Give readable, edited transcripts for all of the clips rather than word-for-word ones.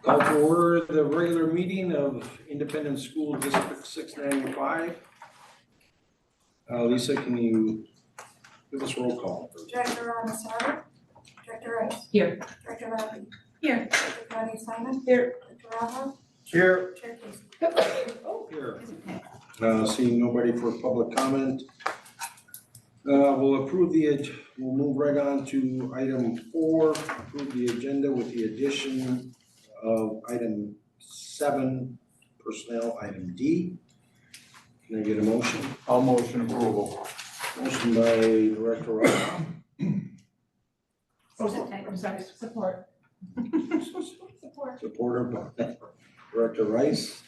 Call to order the regular meeting of Independent School District 695. Lisa, can you give us roll call? Director Anasazi. Director Rice. Here. Director Lappy. Here. Director Connie Simon. Here. Director Raha. Here. Chair Casey. Here. Seeing nobody for public comment. We'll move right on to item 4, approve the agenda with the addition of item 7, personnel, item D. Can I get a motion? I'll motion approval. Motion by Director Roth. I'm sorry, support. Support. Supported by Director Rice.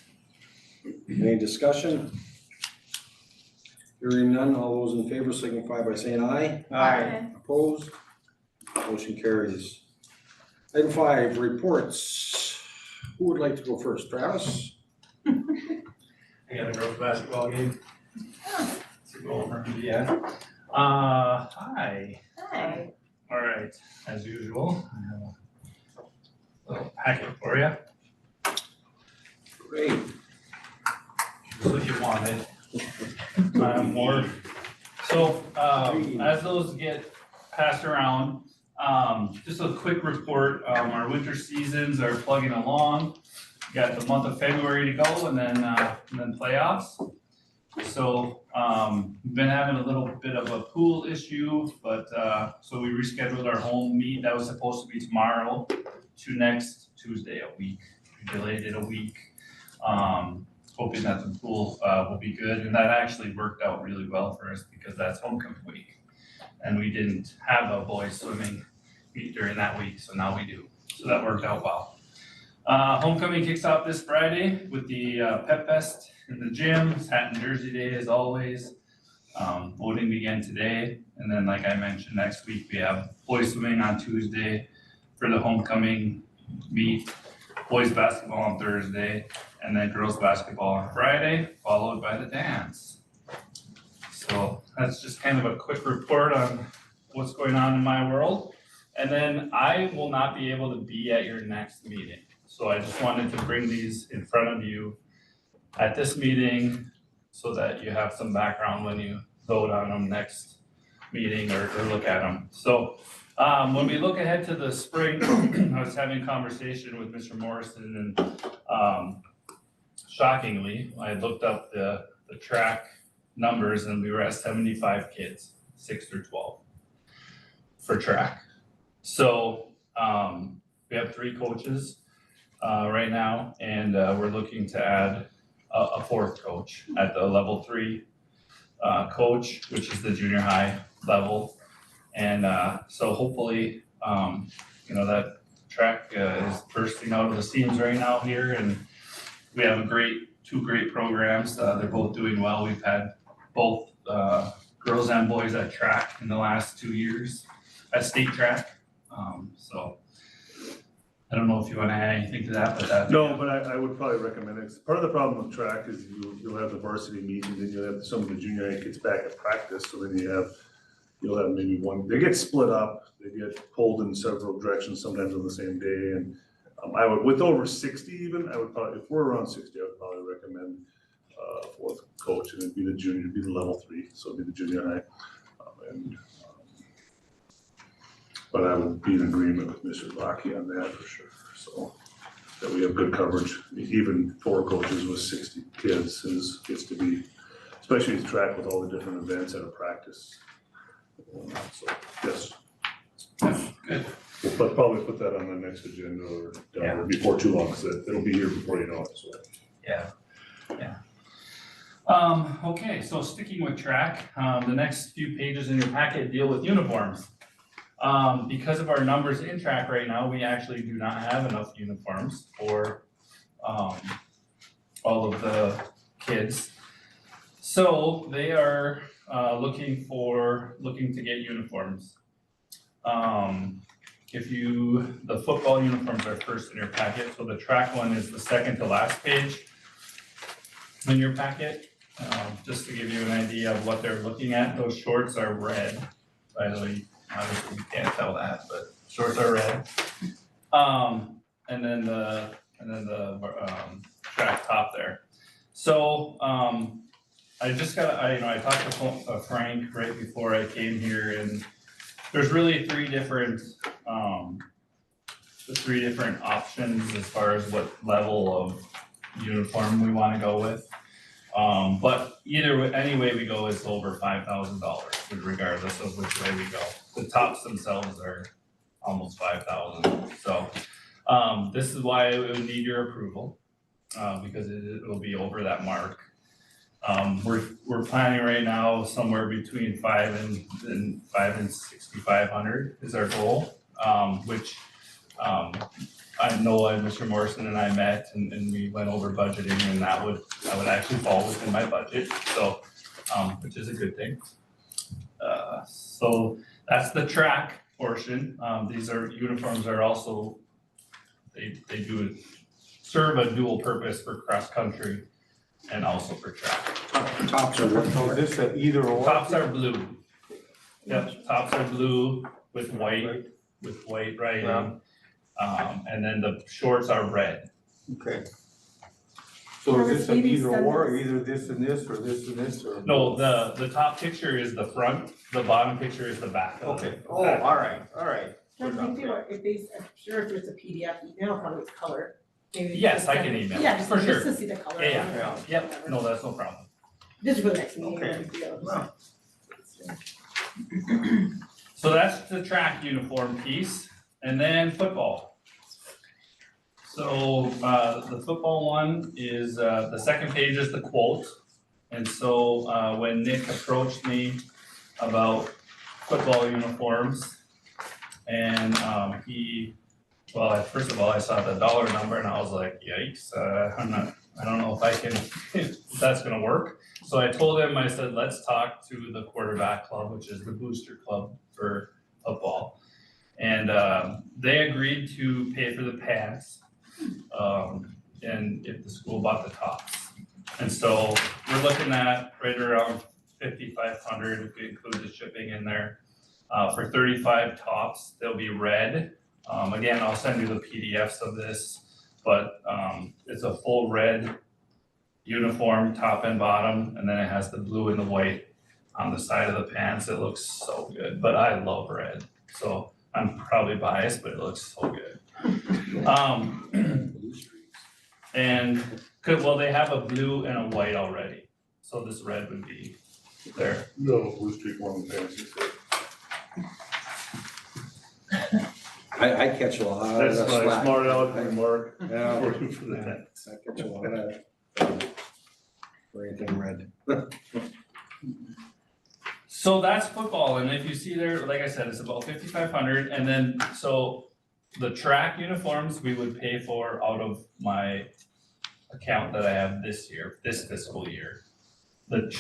Any discussion? Hearing none, all those in favor signify by saying aye. Aye. Opposed? Motion carries. Item 5, reports. Who would like to go first? Travis? I got a girls basketball game. To go over to the end. Hi. Hi. All right, as usual, I have a little packet for you. Great. Here's what you wanted. More. So, as those get passed around, just a quick report, our winter seasons are plugging along. We got the month of February to go and then playoffs. So, we've been having a little bit of a pool issue, but, so we rescheduled our home meet that was supposed to be tomorrow to next Tuesday a week. We delayed it a week. Hoping that the pool will be good, and that actually worked out really well for us because that's homecoming week. And we didn't have a boys swimming meet during that week, so now we do. So that worked out well. Homecoming kicks off this Friday with the Pep Fest in the gym. It's hat and jersey day as always. Voting began today, and then like I mentioned, next week we have boys swimming on Tuesday for the homecoming meet, boys basketball on Thursday, and then girls basketball on Friday, followed by the dance. So that's just kind of a quick report on what's going on in my world. And then I will not be able to be at your next meeting. So I just wanted to bring these in front of you at this meeting so that you have some background when you vote on them next meeting or look at them. So when we look ahead to the spring, I was having a conversation with Mr. Morrison and shockingly, I looked up the track numbers and we were at 75 kids, 6 through 12 for track. So we have 3 coaches right now, and we're looking to add a 4th coach at the level 3 coach, which is the junior high level. And so hopefully, that track is bursting out of the seams right now here, and we have 2 great programs. They're both doing well. We've had both girls and boys at track in the last 2 years at state track. So I don't know if you want to add anything to that, but that. No, but I would probably recommend it. Part of the problem with track is you'll have the varsity meet and then you'll have some of the junior high kids back at practice. So then you'll have maybe one, they get split up, they get pulled in several directions, sometimes on the same day. And I would, with over 60 even, I would probably, if we're around 60, I would probably recommend a 4th coach, and it'd be the junior, it'd be the level 3, so it'd be the junior high. But I would be in agreement with Mr. Rocky on that for sure, so that we have good coverage. Even 4 coaches with 60 kids gets to be, especially with track with all the different events at a practice. So, yes. Good. We'll probably put that on the next agenda or before too long, because it'll be here before you know it, so. Yeah. Okay, so sticking with track, the next few pages in your packet deal with uniforms. Because of our numbers in track right now, we actually do not have enough uniforms for all of the kids. So they are looking to get uniforms. The football uniforms are first in your packet, so the track one is the second to last page in your packet. Just to give you an idea of what they're looking at, those shorts are red, by the way. Obviously you can't tell that, but shorts are red. And then the and then the, track top there. So, I just got, I talked to Frank right before I came here, and there's really three different options as far as what level of uniform we wanna go with. But any way we go is over $5,000, regardless of which way we go. The tops themselves are almost 5,000, so, this is why it would need your approval, because it will be over that mark. We're planning right now somewhere between 5 and 6,500 is our goal, which, I know Mr. Morrison and I met and we went over budgeting, and that would actually fall within my budget, so, which is a good thing. So that's the track portion. These uniforms are also, they do serve a dual purpose for cross country and also for track. Tops are what So color? is this a either or? Tops are blue. Yep, tops are blue with white writing. And then the shorts are red. Okay. So is this a either or, either this and this, or this and this, or? No, the top picture is the front, the bottom picture is the back. Okay, oh, all right. I'm sure if there's a PDF email, probably it's color. Maybe Yes, just I send can it- email, Yeah, just for sure. to see the color. Yeah, Yep, Whatever. no, that's no problem. Just for the next meeting. Okay. Wow. So that's the track uniform piece, and then football. So, the football one is, the second page is the quote. And so, when Nick approached me about football uniforms, and, first of all, I saw the dollar number and I was like, yikes, I don't know if that's gonna work. So I told him, I said, let's talk to the quarterback club, which is the booster club for football. And, they agreed to pay for the pants, and if the school bought the tops. And so we're looking at right around 5,500 if we include the shipping in there. For 35 tops, they'll be red. Again, I'll send you the PDFs of this, but, it's a full red uniform, top and bottom, and then it has the blue and the white on the side of the pants. It looks so good, but I love red, so I'm probably biased, but it looks so good. And, they have a blue and a white already, so this red would be there. No, Blue Streak one fancy. I catch a lot of That's slack. my smart aleck remark Yeah, for you for the yeah, next. I catch a lot of that. For anything red. So that's football, and if you see there, like I said, it's about 5,500, and then, so the track uniforms, we would pay for out of my account that I have this fiscal year. The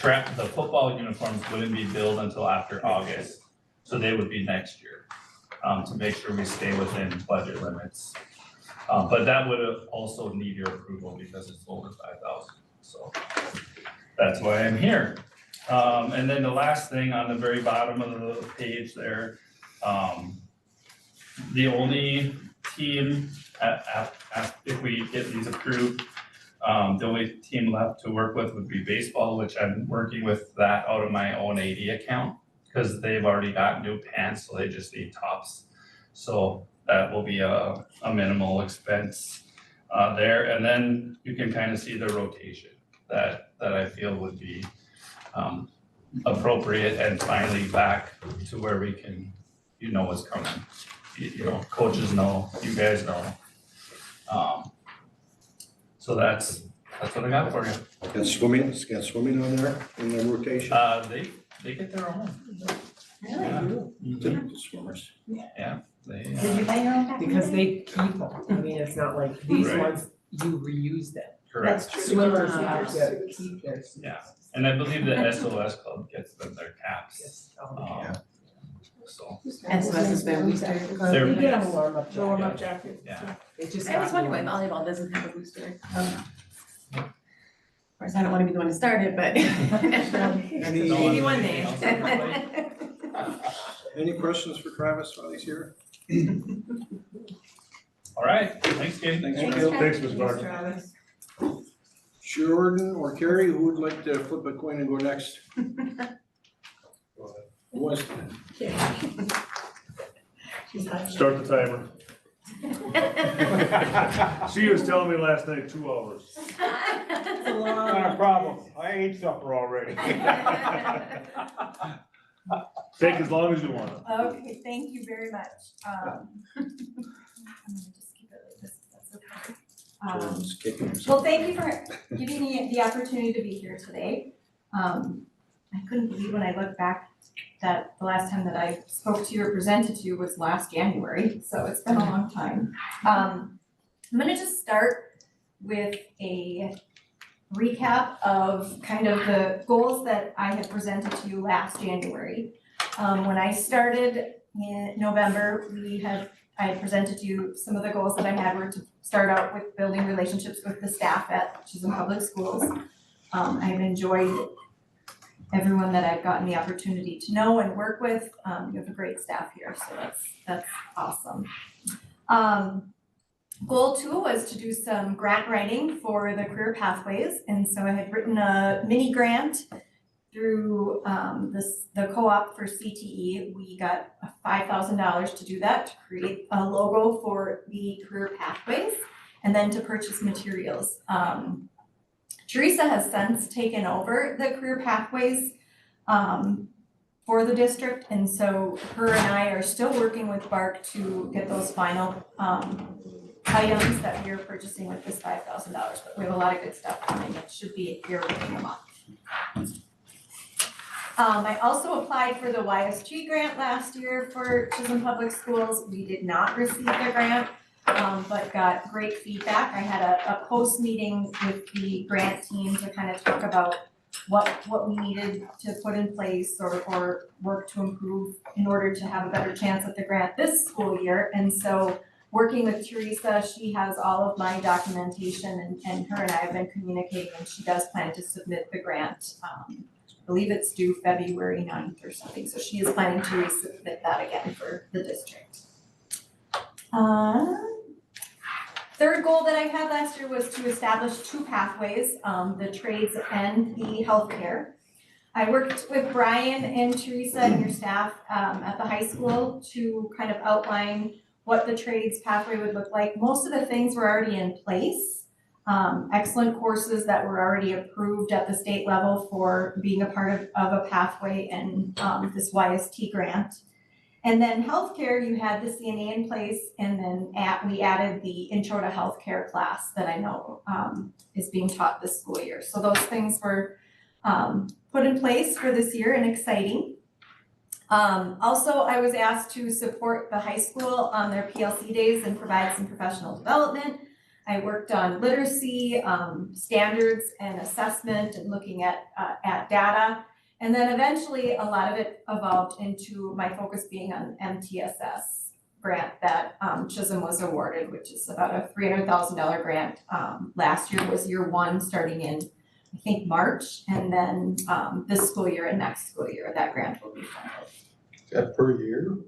football uniforms wouldn't be billed until after August, so they would be next year, to make sure we stay within budget limits. But that would also need your approval because it's over 5,000, so that's why I'm here. And then the last thing on the very bottom of the page there, the only team if we get these approved, the only team left to work with would be baseball, which I'm working with that out of my own AD account, because they've already got new pants, so they just need tops. So that will be a minimal expense there, and then you can kind of see the rotation that I feel would be appropriate, and finally back to where we can, what's coming. Coaches know, you guys know. So that's what I got for you. Got swimming on there in the rotation? They get their own. The swimmers. They, Did you buy your own pack? Because they keep them, I mean, it's not like these Right. ones, you reuse them. correct. Swimmers Ah. have to keep their. Yeah. And I believe the SOS club gets them their caps. Yes. So, SOS is their booster. They're- They get a warm up jacket. Warm-up jacket. yeah. They just. I was got wondering why one. volleyball doesn't have a booster. Of course, I don't wanna be the one to start it, but. Maybe one day. Any questions for Travis while he's here? All right, thanks, Katie. Thanks, Thanks, Travis. Thanks, Mr. Thanks, Barker. Travis. Jordan or Carrie, who would like to flip a coin and go next? Who wants to? She's hot. Start the timer. She was telling me last night 2 hours. It's a long. Not a problem, I ate supper already. Take as long as you want. Okay, thank you very much. I'm gonna just keep it like this, if that's okay. Jordan's kicking himself. Well, thank you for giving me the opportunity to be here today. I couldn't believe when I looked back that the last time that I spoke to you or presented to you was last January, so it's been a long time. I'm gonna just start with a recap of kind of the goals that I had presented to you last January. When I started in November, I had presented to you some of the goals that I had were to start out with building relationships with the staff at Chisholm Public Schools. I've enjoyed everyone that I've gotten the opportunity to know and work with. You have a great staff here, so that's awesome. Goal 2 was to do some grant writing for the career pathways, and so I had written a mini grant through the co-op for CTE. We got $5,000 to do that, to create a logo for the career pathways, and then to purchase materials. Teresa has since taken over the career pathways for the district, and so her and I are still working with BARC to get those final items that we are purchasing with this $5,000, but we have a lot of good stuff coming. It should be here within a month. I also applied for the YSG grant last year for Chisholm Public Schools. We did not receive the grant, but got great feedback. I had a post meeting with the grant team to kind of talk about what we needed to put in place or work to improve in order to have a better chance at the grant this school year. And so working with Teresa, she has all of my documentation, and her and I have been communicating, and she does plan to submit the grant. I believe it's due February 9th or something, so she is planning to resubmit that again for the district. Third goal that I had last year was to establish 2 pathways, the trades and the healthcare. I worked with Brian and Teresa and your staff at the high school to kind of outline what the trades pathway would look like. Most of the things were already in place. Excellent courses that were already approved at the state level for being a part of a pathway and this YST grant. And then healthcare, you had the CNA in place, and then we added the intro to healthcare class that I know is being taught this school year. So those things were put in place for this year and exciting. Also, I was asked to support the high school on their PLC days and provide some professional development. I worked on literacy, standards and assessment and looking at data. And then eventually a lot of it evolved into my focus being on MTSS grant that Chisholm was awarded, which is about a $300,000 grant. Last year was year 1, starting in, I think, March, and then this school year and next school year, that grant will be funded. Is that per year?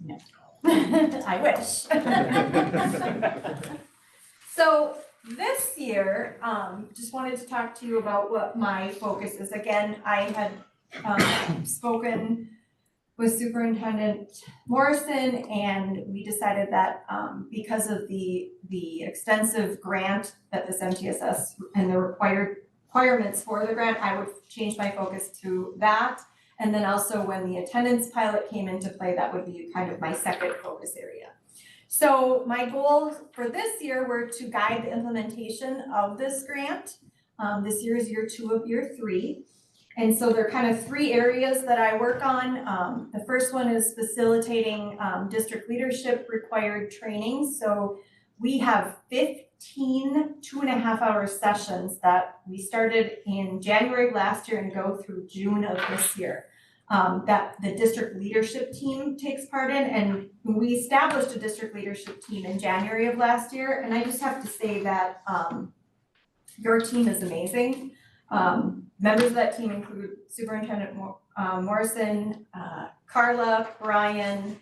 No. I wish. So this year, just wanted to talk to you about what my focus is. Again, I had spoken with Superintendent Morrison, and we decided that because of the extensive grant that this MTSS and the requirements for the grant, I would change my focus to that. And then also when the attendance pilot came into play, that would be kind of my second focus area. So my goals for this year were to guide the implementation of this grant. This year is year 2 of year 3. And so there are kind of 3 areas that I work on. The first one is facilitating district leadership required training. So we have 15 2.5-hour sessions that we started in January of last year and go through June of this year. That the district leadership team takes part in, and we established a district leadership team in January of last year, and I just have to say that your team is amazing. Members of that team include Superintendent Morrison, Carla, Brian,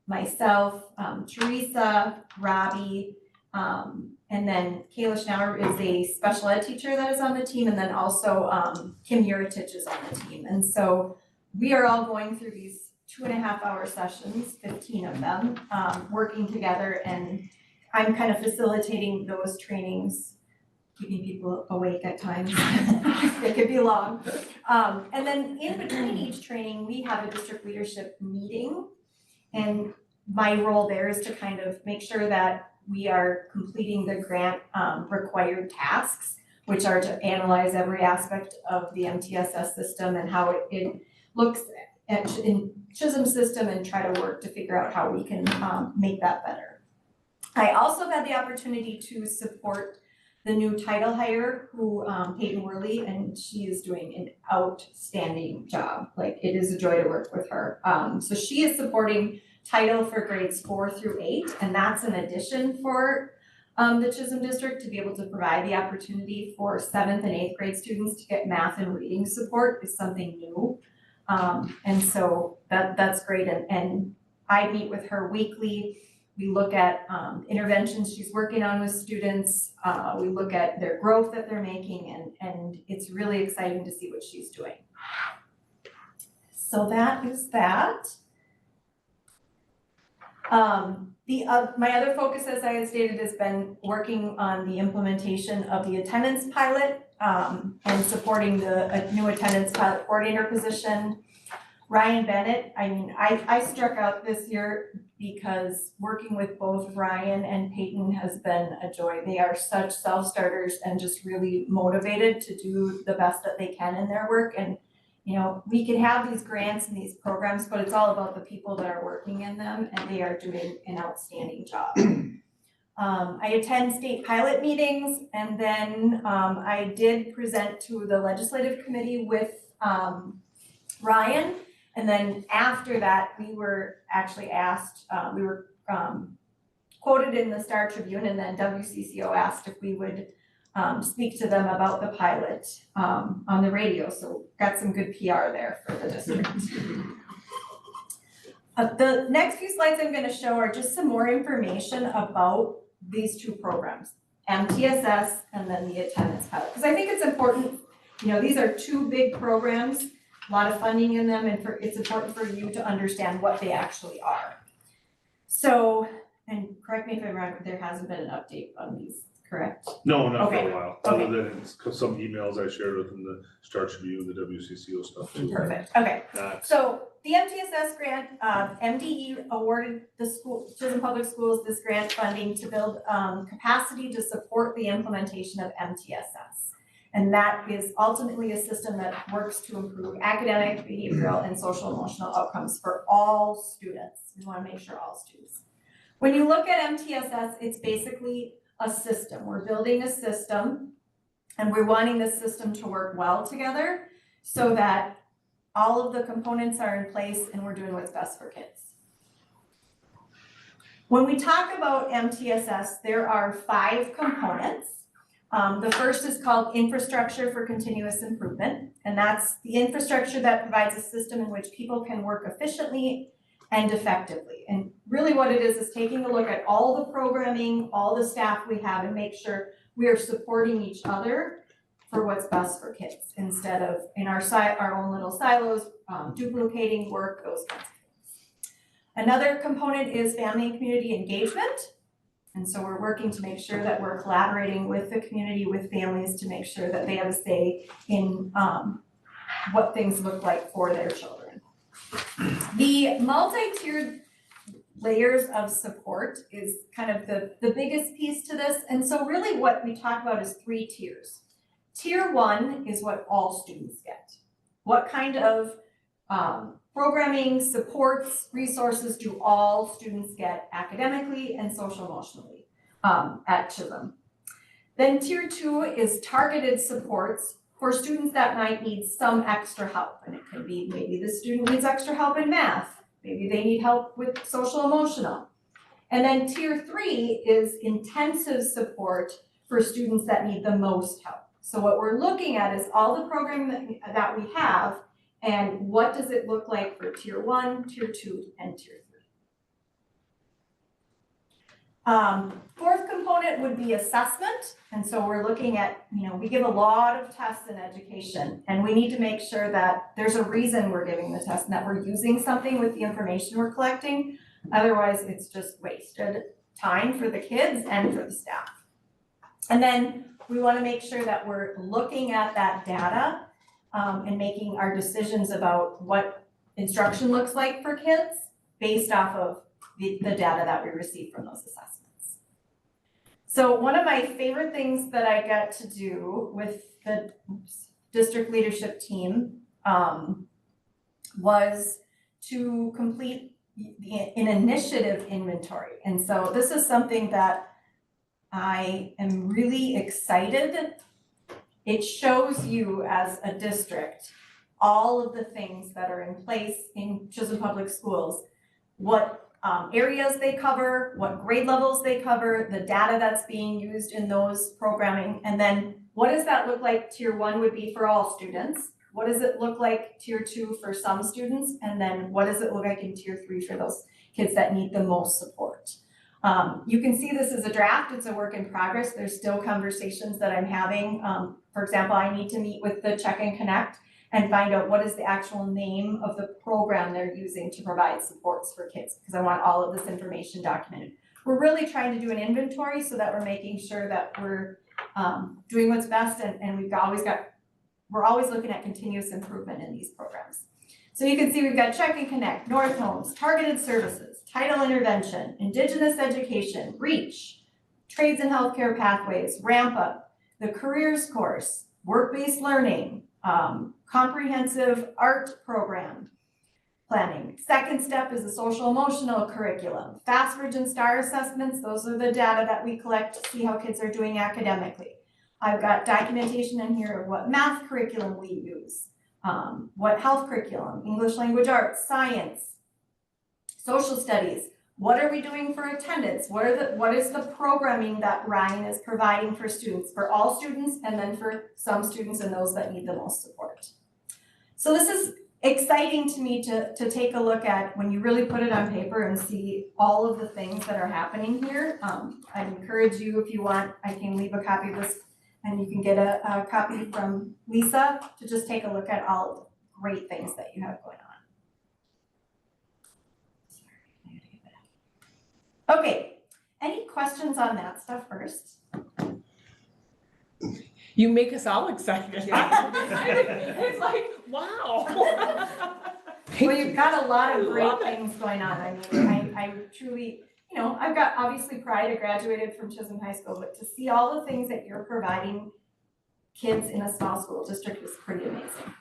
myself, Teresa, Robbie, and then Kayla Schnauer is a special ed teacher that is on the team, and then also Kim Yuritich is on the team. And so we are all going through these 2.5-hour sessions, 15 of them, working together, and I'm kind of facilitating those trainings, keeping people awake at times. They could be long. And then in between each training, we have a district leadership meeting. And my role there is to kind of make sure that we are completing the grant required tasks, which are to analyze every aspect of the MTSS system and how it looks in Chisholm system, and try to work to figure out how we can make that better. I also had the opportunity to support the new title hire who Peyton Worley, and she is doing an outstanding job. Like, it is a joy to work with her. So she is supporting title for grades 4 through 8, and that's an addition for the Chisholm district to be able to provide the opportunity for 7th and 8th grade students to get math and reading support is something new. And so that's great, and I meet with her weekly. We look at interventions she's working on with students. We look at their growth that they're making, and it's really exciting to see what she's doing. So that is that. My other focus, as I had stated, has been working on the implementation of the attendance pilot and supporting the new attendance pilot coordinator position. Ryan Bennett, I struck out this year because working with both Ryan and Peyton has been a joy. They are such self-starters and just really motivated to do the best that they can in their work. And we can have these grants and these programs, but it's all about the people that are working in them, and they are doing an outstanding job. I attend state pilot meetings, and then I did present to the legislative committee with Ryan. And then after that, we were actually asked, we were quoted in the Star Tribune, and then WCCO asked if we would speak to them about the pilot on the radio. So got some good PR there for the district. The next few slides I'm going to show are just some more information about these two programs, MTSS and then the attendance pilot. Because I think it's important, these are two big programs, a lot of funding in them, and it's important for you to understand what they actually are. So, and correct me if I'm wrong, there hasn't been an update on these, correct? No, not for Okay. a while, other than some emails I shared with them, the Star Tribune, the WCCO stuff too. Perfect, okay. Not- So the MTSS grant, MDE awarded the Chisholm Public Schools this grant funding to build capacity to support the implementation of MTSS. And that is ultimately a system that works to improve academic, behavioral, and social emotional outcomes for all students. We want to make sure all students. When you look at MTSS, it's basically a system. We're building a system, and we're wanting this system to work well together so that all of the components are in place and we're doing what's best for kids. When we talk about MTSS, there are 5 components. The first is called Infrastructure for Continuous Improvement, and that's the infrastructure that provides a system in which people can work efficiently and effectively. And really what it is taking a look at all the programming, all the staff we have, and make sure we are supporting each other for what's best for kids, instead of in our own little silos, duplicating work, those kinds of things. Another component is family and community engagement. And so we're working to make sure that we're collaborating with the community, with families, to make sure that they have a say in what things look like for their children. The multi-tiered layers of support is kind of the biggest piece to this. And so really what we talk about is 3 tiers. Tier 1 is what all students get. What kind of programming, supports, resources do all students get academically and social emotionally at Chisholm? Then tier 2 is targeted supports for students that might need some extra help. And it could be maybe the student needs extra help in math. Maybe they need help with social emotional. And then tier 3 is intensive support for students that need the most help. So what we're looking at is all the programming that we have, and what does it look like for tier 1, tier 2, and tier Fourth component would be assessment, and so we're looking at, we give a lot of tests in education, and we need to make sure that there's a reason we're giving the test and that we're using something with the information we're collecting. Otherwise, it's just wasted time for the kids and for the staff. And then we want to make sure that we're looking at that data and making our decisions about what instruction looks like for kids based off of the data that we receive from those assessments. So one of my favorite things that I got to do with the district leadership team was to complete an initiative inventory. And so this is something that I am really excited. It shows you as a district all of the things that are in place in Chisholm Public Schools, what areas they cover, what grade levels they cover, the data that's being used in those programming, and then what does that look like? Tier 1 would be for all students. What does it look like Tier 2 for some students? And then what does it look like in Tier 3 for those kids that need the most support? You can see this is a draft, it's a work in progress. There's still conversations that I'm having. For example, I need to meet with the Check and Connect and find out what is the actual name of the program they're using to provide supports for kids, because I want all of this information documented. We're really trying to do an inventory so that we're making sure that we're doing what's best, and we're always looking at continuous improvement in these programs. So you can see we've got Check and Connect, North Homes, Targeted Services, Title Intervention, Indigenous Education, REACH, Trades and Healthcare Pathways, Ramp Up, the Careers Course, Work-Based Learning, Comprehensive Art Program planning. Second step is the social emotional curriculum. FastBridge and STAR assessments, those are the data that we collect to see how kids are doing academically. I've got documentation in here of what math curriculum we use, what health curriculum, English language arts, science, social studies. What are we doing for attendance? What is the programming that Ryan is providing for students, for all students, and then for some students and those that need the most support? So this is exciting to me to take a look at when you really put it on paper and see all of the things that are happening here. I'd encourage you, if you want, I can leave a copy of this and you can get a copy from Lisa to just take a look at all of the great things that you have going on. Okay, any questions on that stuff first? You make us all excited. It's like, wow. Well, you've got a lot of great Love it. things going on. I mean, I truly, I've got obviously pride. I graduated from Chisholm High School, but to see all the things that you're providing kids in a small school district is pretty amazing.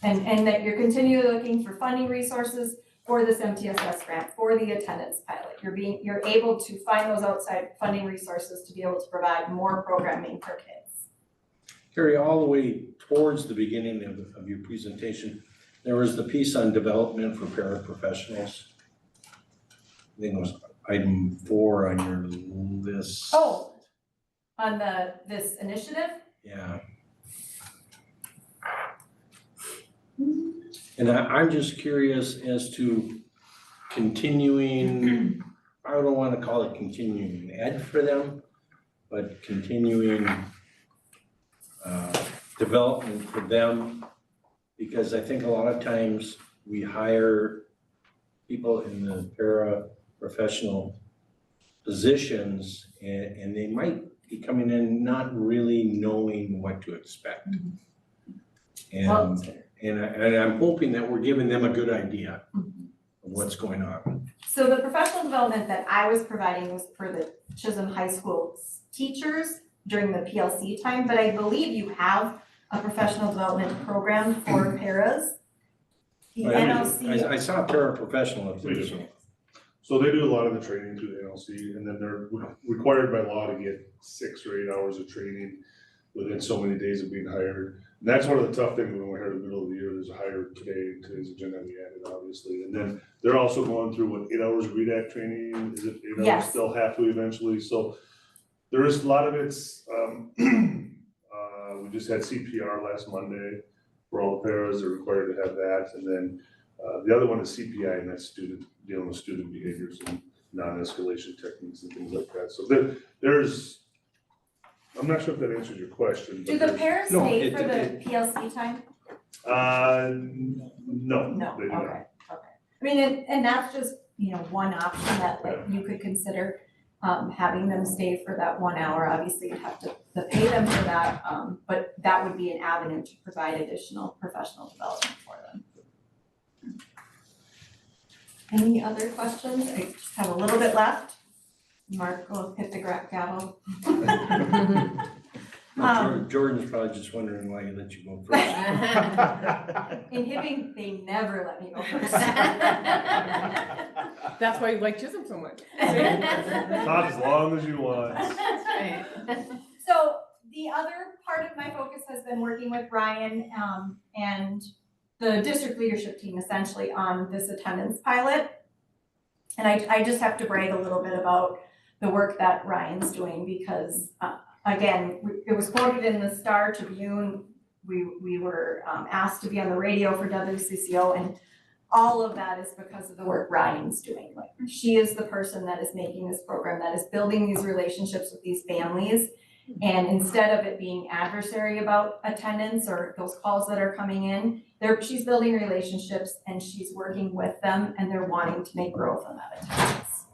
And that you're continually looking for funding resources for this MTSS grant, for the attendance pilot. You're able to find those outside funding resources to be able to provide more programming for kids. Carrie, all the way towards the beginning of your presentation, there was the piece on development for paraprofessionals. I think it was item 4 on your list. Oh, on this initiative? Yeah. And I'm just curious as to continuing, I don't want to call it continuing ed for them, but continuing development for them, because I think a lot of times we hire people in the paraprofessional positions and they might be coming in not really knowing what to expect. And I'm hoping that we're giving them a good idea of what's going on. So the professional development that I was providing was for the Chisholm High School teachers during the PLC time, but I believe you have a professional development program for paras. The NLC. I saw paraprofessional up there, so. So they do a lot of the training through the NLC, and then they're required by law to get 6 or 8 hours of training within so many days of being hired. And that's one of the tough things when we're here in the middle of the year. There's a hire today's agenda we added, obviously. And then they're also going through what 8 hours of REDAC training, is it 8 hours? Yes. They'll have to eventually. So there is a lot of it's, we just had CPR last Monday for all the paras. They're required to have that. And then the other one is CPI, and that's dealing with student behaviors. And non-escalation techniques and things like that. So there's, I'm not sure if that answers your question, Do but the parents No, stay it- for the it- PLC time? no, No, they do not. okay. I mean, and that's just, you know, one option that like you could consider, having them stay for that 1 hour. Obviously, you'd have to pay them for that, but that would be an avenue to provide additional professional development for them. Any other questions? I just have a little bit left. Mark will hit the gavel. Jordan's probably just wondering why he let you go first. In Hibbing, they never let me go first. That's why you like Chisholm so much. Talk as long as you want. Right. So the other part of my focus has been working with Ryan and the district leadership team essentially on this attendance pilot. And I just have to brag a little bit about the work that Ryan's doing because again, it was quoted in the Star Tribune. We were asked to be on the radio for WCCO, and all of that is because of the work Ryan's doing. Like, she is the person that is making this program, that is building these relationships with these families. And instead of it being adversary about attendance or those calls that are coming in, she's building relationships and she's working with them and they're wanting to make growth on that attendance.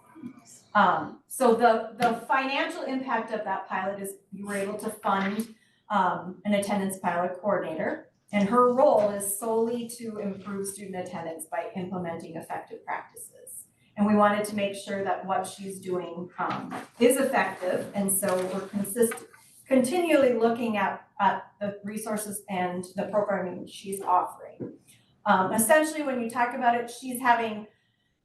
So the financial impact of that pilot is you were able to fund an attendance pilot coordinator, and her role is solely to improve student attendance by implementing effective practices. And we wanted to make sure that what she's doing is effective, and so we're continually looking at the resources and the programming she's offering. Essentially, when you talk about it, she's having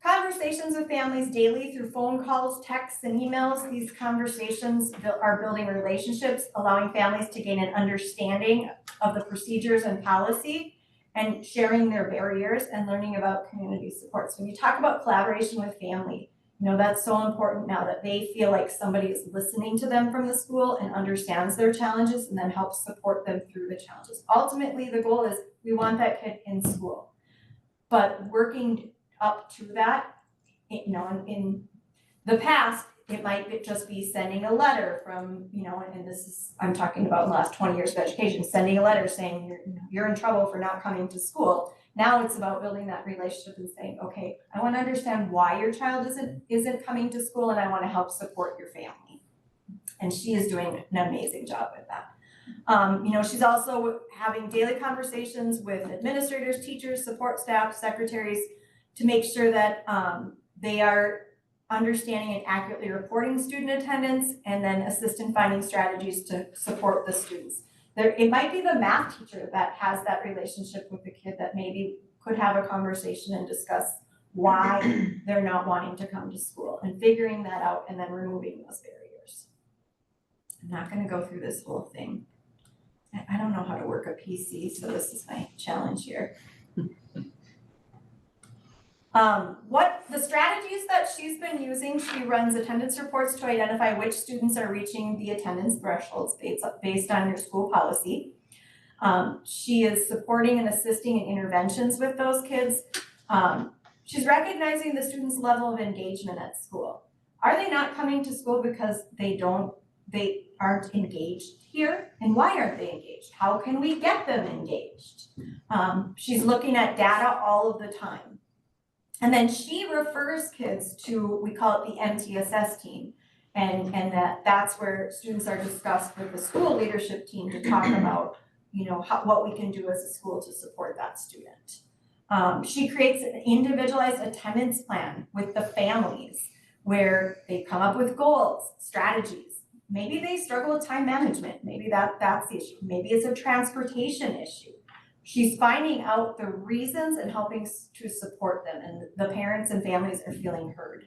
conversations with families daily through phone calls, texts, and emails. These conversations are building relationships, allowing families to gain an understanding of the procedures and policy, and sharing their barriers and learning about community supports. When you talk about collaboration with family, you know, that's so important now that they feel like somebody is listening to them from the school and understands their challenges and then helps support them through the challenges. Ultimately, the goal is we want that kid in school, but working up to that, you know, in the past, it might just be sending a letter from, you know, and this is, I'm talking about the last 20 years of education, sending a letter saying you're in trouble for not coming to school. Now it's about building that relationship and saying, okay, I want to understand why your child isn't coming to school and I want to help support your family. And she is doing an amazing job with that. You know, she's also having daily conversations with administrators, teachers, support staff, secretaries, to make sure that they are understanding and accurately reporting student attendance, and then assist in finding strategies to support the students. It might be the math teacher that has that relationship with the kid that maybe could have a conversation and discuss why they're not wanting to come to school, and figuring that out and then removing those barriers. I'm not gonna go through this whole thing. I don't know how to work a PC, so this is my challenge here. What the strategies that she's been using, she runs attendance reports to identify which students are reaching the attendance thresholds based on your school policy. She is supporting and assisting in interventions with those kids. She's recognizing the students' level of engagement at school. Are they not coming to school because they aren't engaged here? And why aren't they engaged? How can we get them engaged? She's looking at data all of the time. And then she refers kids to, we call it the MTSS team. And that's where students are discussed with the school leadership team to talk about, you know, what we can do as a school to support that student. She creates an individualized attendance plan with the families where they come up with goals, strategies. Maybe they struggle with time management. Maybe that's the issue. Maybe it's a transportation issue. She's finding out the reasons and helping to support them, and the parents and families are feeling heard.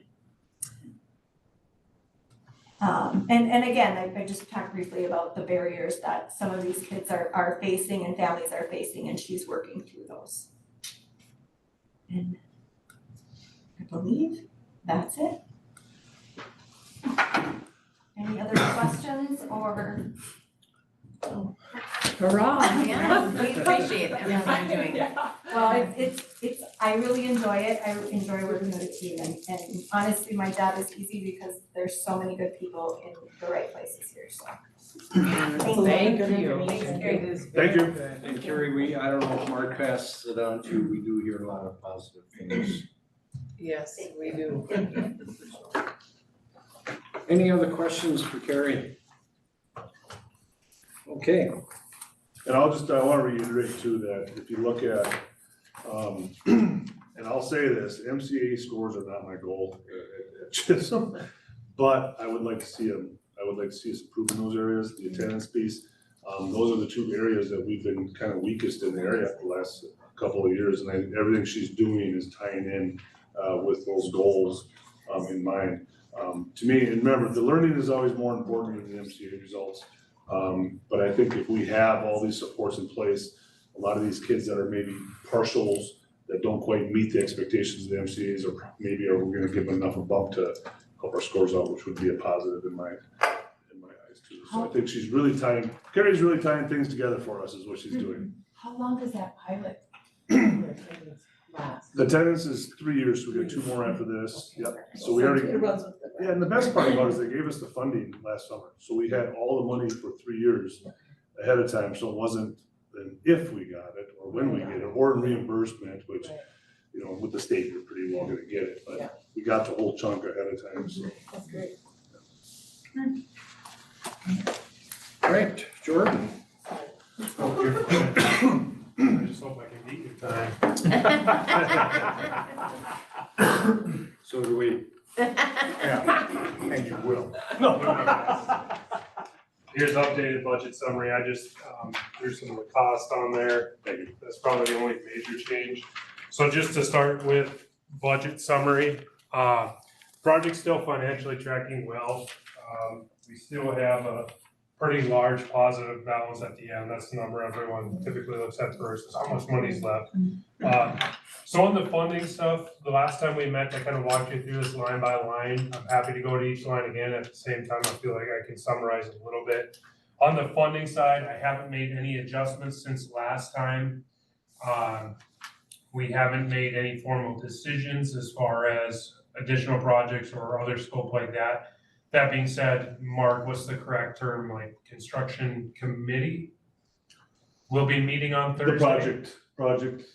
And again, I just talked briefly about the barriers that some of these kids are facing and families are facing, and she's working through those. And I believe that's it. Any other questions or? Hurrah. Yeah, we appreciate everything you're doing. Well, it's I really enjoy it. I enjoy working with a team and honestly, my job is easy because there's so many good people in the right places here, so. Thank you. Thank you. And Carrie, I don't know if Mark passed it on to you, we do hear a lot of positive things. Yes, we do. Any other questions for Carrie? Okay, And I want to reiterate too, that if you look at, and I'll say this, MCA scores are not my goal at Chisholm, but I would like to see us improve in those areas, the attendance piece. Those are the two areas that we've been kind of weakest in the area for the last couple of years, and everything she's doing is tying in with those goals in mind. To me, and remember, the learning is always more important than the MCA results. But I think if we have all these supports in place, a lot of these kids that are maybe partials that don't quite meet the expectations of the MCAs, or maybe are we gonna give them enough a bump to help our scores out, which would be a positive in my eyes too. So I think Carrie's really tying things together for us is what she's doing. How long does that pilot last? The attendance is 3 years, so we got 2 more after this, yep. So we already, yeah, and the best part about it is they gave us the funding last summer, so we had all the money for 3 years ahead of time, so it wasn't an if we got it, or when we get it, or reimbursement, which, you know, with the state, you're pretty well gonna get it, but we got the whole chunk ahead of time, so. That's great. all right, Jordan. I just hope I can beat your time. So do we. Yeah, and you will. No. Here's updated budget summary. I just, there's some of the cost on there. That's probably the only major change. So just to start with budget summary, project's still financially tracking well. We still have a pretty large positive balance at the end. That's the number everyone typically looks at first, is how much money's left. So on the funding stuff, the last time we met, I kind of walked you through this line by line. I'm happy to go to each line again. At the same time, I feel like I can summarize a little bit. On the funding side, I haven't made any adjustments since last time. We haven't made any formal decisions as far as additional projects or other scope like that. That being said, Mark, what's the correct term, like construction committee? We'll be meeting on Thursday. The project,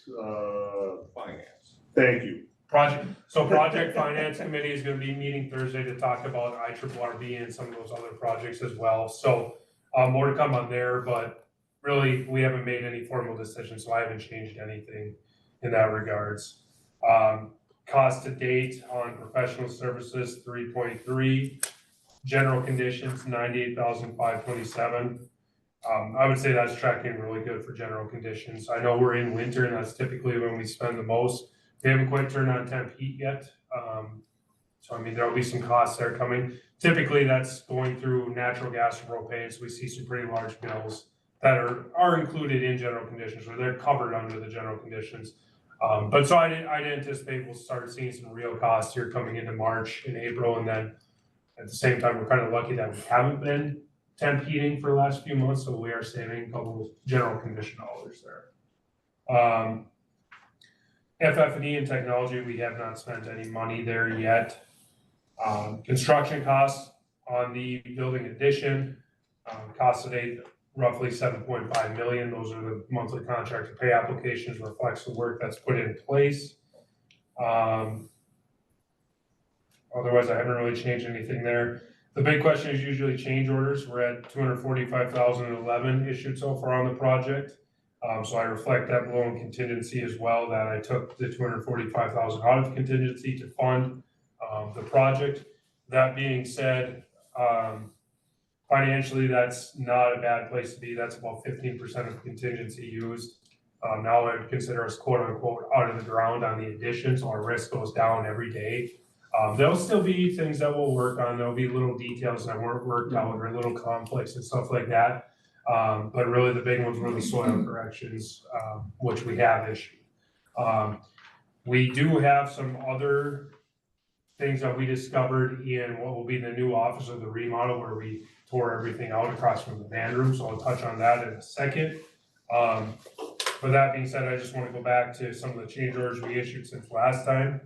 Finance. thank you. Project Finance Committee is gonna be meeting Thursday to talk about IRRB and some of those other projects as well. So, more to come on there, but really, we haven't made any formal decisions, so I haven't changed anything in that regards. Cost to date on professional services, 3.3. General conditions, 98,527. I would say that's tracking really good for general conditions. I know we're in winter and that's typically when we spend the most. We haven't quite turned on temp heat yet. So I mean, there'll be some costs there coming. Typically that's going through natural gas and propane. So we see some pretty large bills that are included in general conditions, or they're covered under the general conditions. But so I'd anticipate we'll start seeing some real costs here coming into March and April, and then at the same time, we're kind of lucky that we haven't been temp heating for the last few months, so we are saving a couple of general condition dollars there. FF&E and technology, we have not spent any money there yet. Construction costs on the building addition, cost to date roughly 7.5 million. Those are the monthly contract to pay applications, reflects the work that's put in place. Otherwise, I haven't really changed anything there. The big question is usually change orders. We're at 245,011 issued so far on the project. So I reflect that below in contingency as well, that I took the 245,000 out of contingency to fund the project. That being said, financially, that's not a bad place to be. That's about 15% of contingency used. Now I would consider us quote unquote out of the ground on the addition, so our risk goes down every day. There'll still be things that we'll work on. There'll be little details that weren't worked out or little conflicts and stuff like that. But really the big ones were the soil corrections, which we have issued. We do have some other things that we discovered in what will be the new office of the remodel, where we tore everything out across from the band room. So I'll touch on that in a second. With that being said, I just wanna go back to some of the change orders we issued since last time.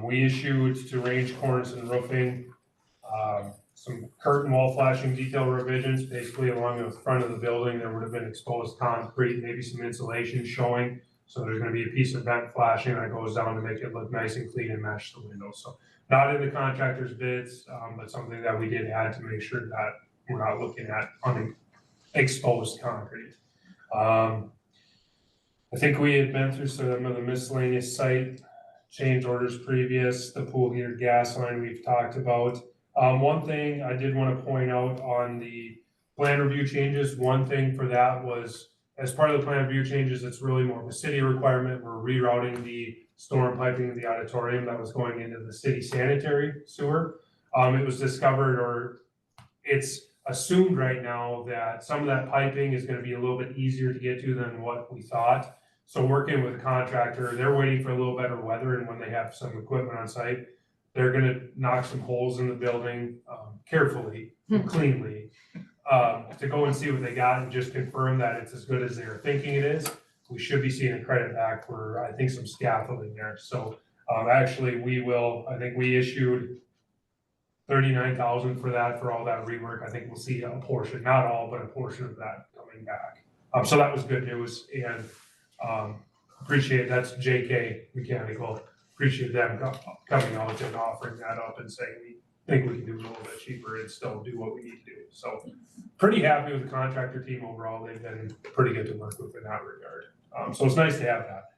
We issued to Range Cornice and Roofing, some curtain wall flashing detail revisions, basically along the front of the building, there would have been exposed concrete, maybe some insulation showing. So there's gonna be a piece of vent flashing that goes down to make it look nice and clean and match the windows. So not in the contractor's bids, but something that we did add to make sure that we're not looking at exposed concrete. I think we had been through some of the miscellaneous site change orders previous, the pool heater gas line we've talked about. One thing I did want to point out on the plan review changes, one thing for that was, as part of the plan review changes, it's really more of a city requirement. We're rerouting the storm piping in the auditorium that was going into the city sanitary sewer. It was discovered, or it's assumed right now, that some of that piping is gonna be a little bit easier to get to than what we thought. So working with the contractor, they're waiting for a little better weather, and when they have some equipment on site, they're gonna knock some holes in the building, carefully, cleanly, to go and see what they got and just confirm that it's as good as they were thinking it is. We should be seeing a credit back for, I think, some scaffolding there. So, actually, I think we issued 39,000 for that, for all that rework. I think we'll see a portion, not all, but a portion of that coming back. So that was good news, and, appreciate, that's JK Mechanical. Appreciate them coming out and offering that up and saying, we think we can do a little bit cheaper and still do what we need to do. So pretty happy with the contractor team overall. They've been pretty good to work with in that regard. So it's nice to have that.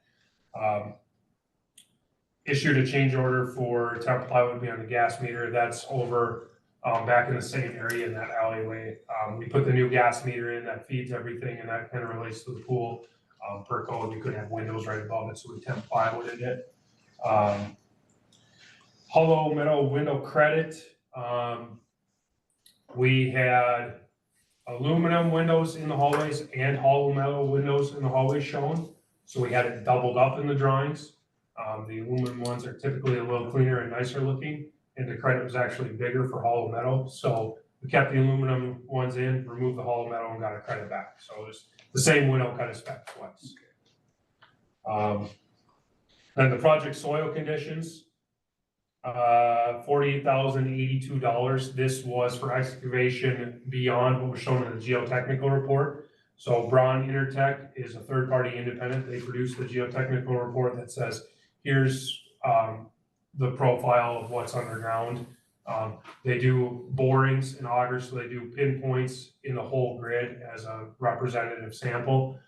Issued a change order for temp plywood behind the gas meter. That's over back in the same area in that alleyway. We put the new gas meter in that feeds everything, and that kind of relates to the pool. Per code, you could have windows right above it, so we temp plywood in it. Hollow metal window credit. We had aluminum windows in the hallways and hollow metal windows in the hallways shown. So we had it doubled up in the drawings. The aluminum ones are typically a little cleaner and nicer looking, and the credit was actually bigger for hollow metal. So we kept the aluminum ones in, removed the hollow metal, and got a credit back. So it was the same window kind of spec twice. Then the project soil conditions, $48,082. This was for excavation beyond what was shown in the geotechnical report. So Braun Intertech is a third-party independent. They produced the geotechnical report that says, here's the profile of what's underground. They do borings and augers, so they do pinpoints in the whole grid as a representative sample.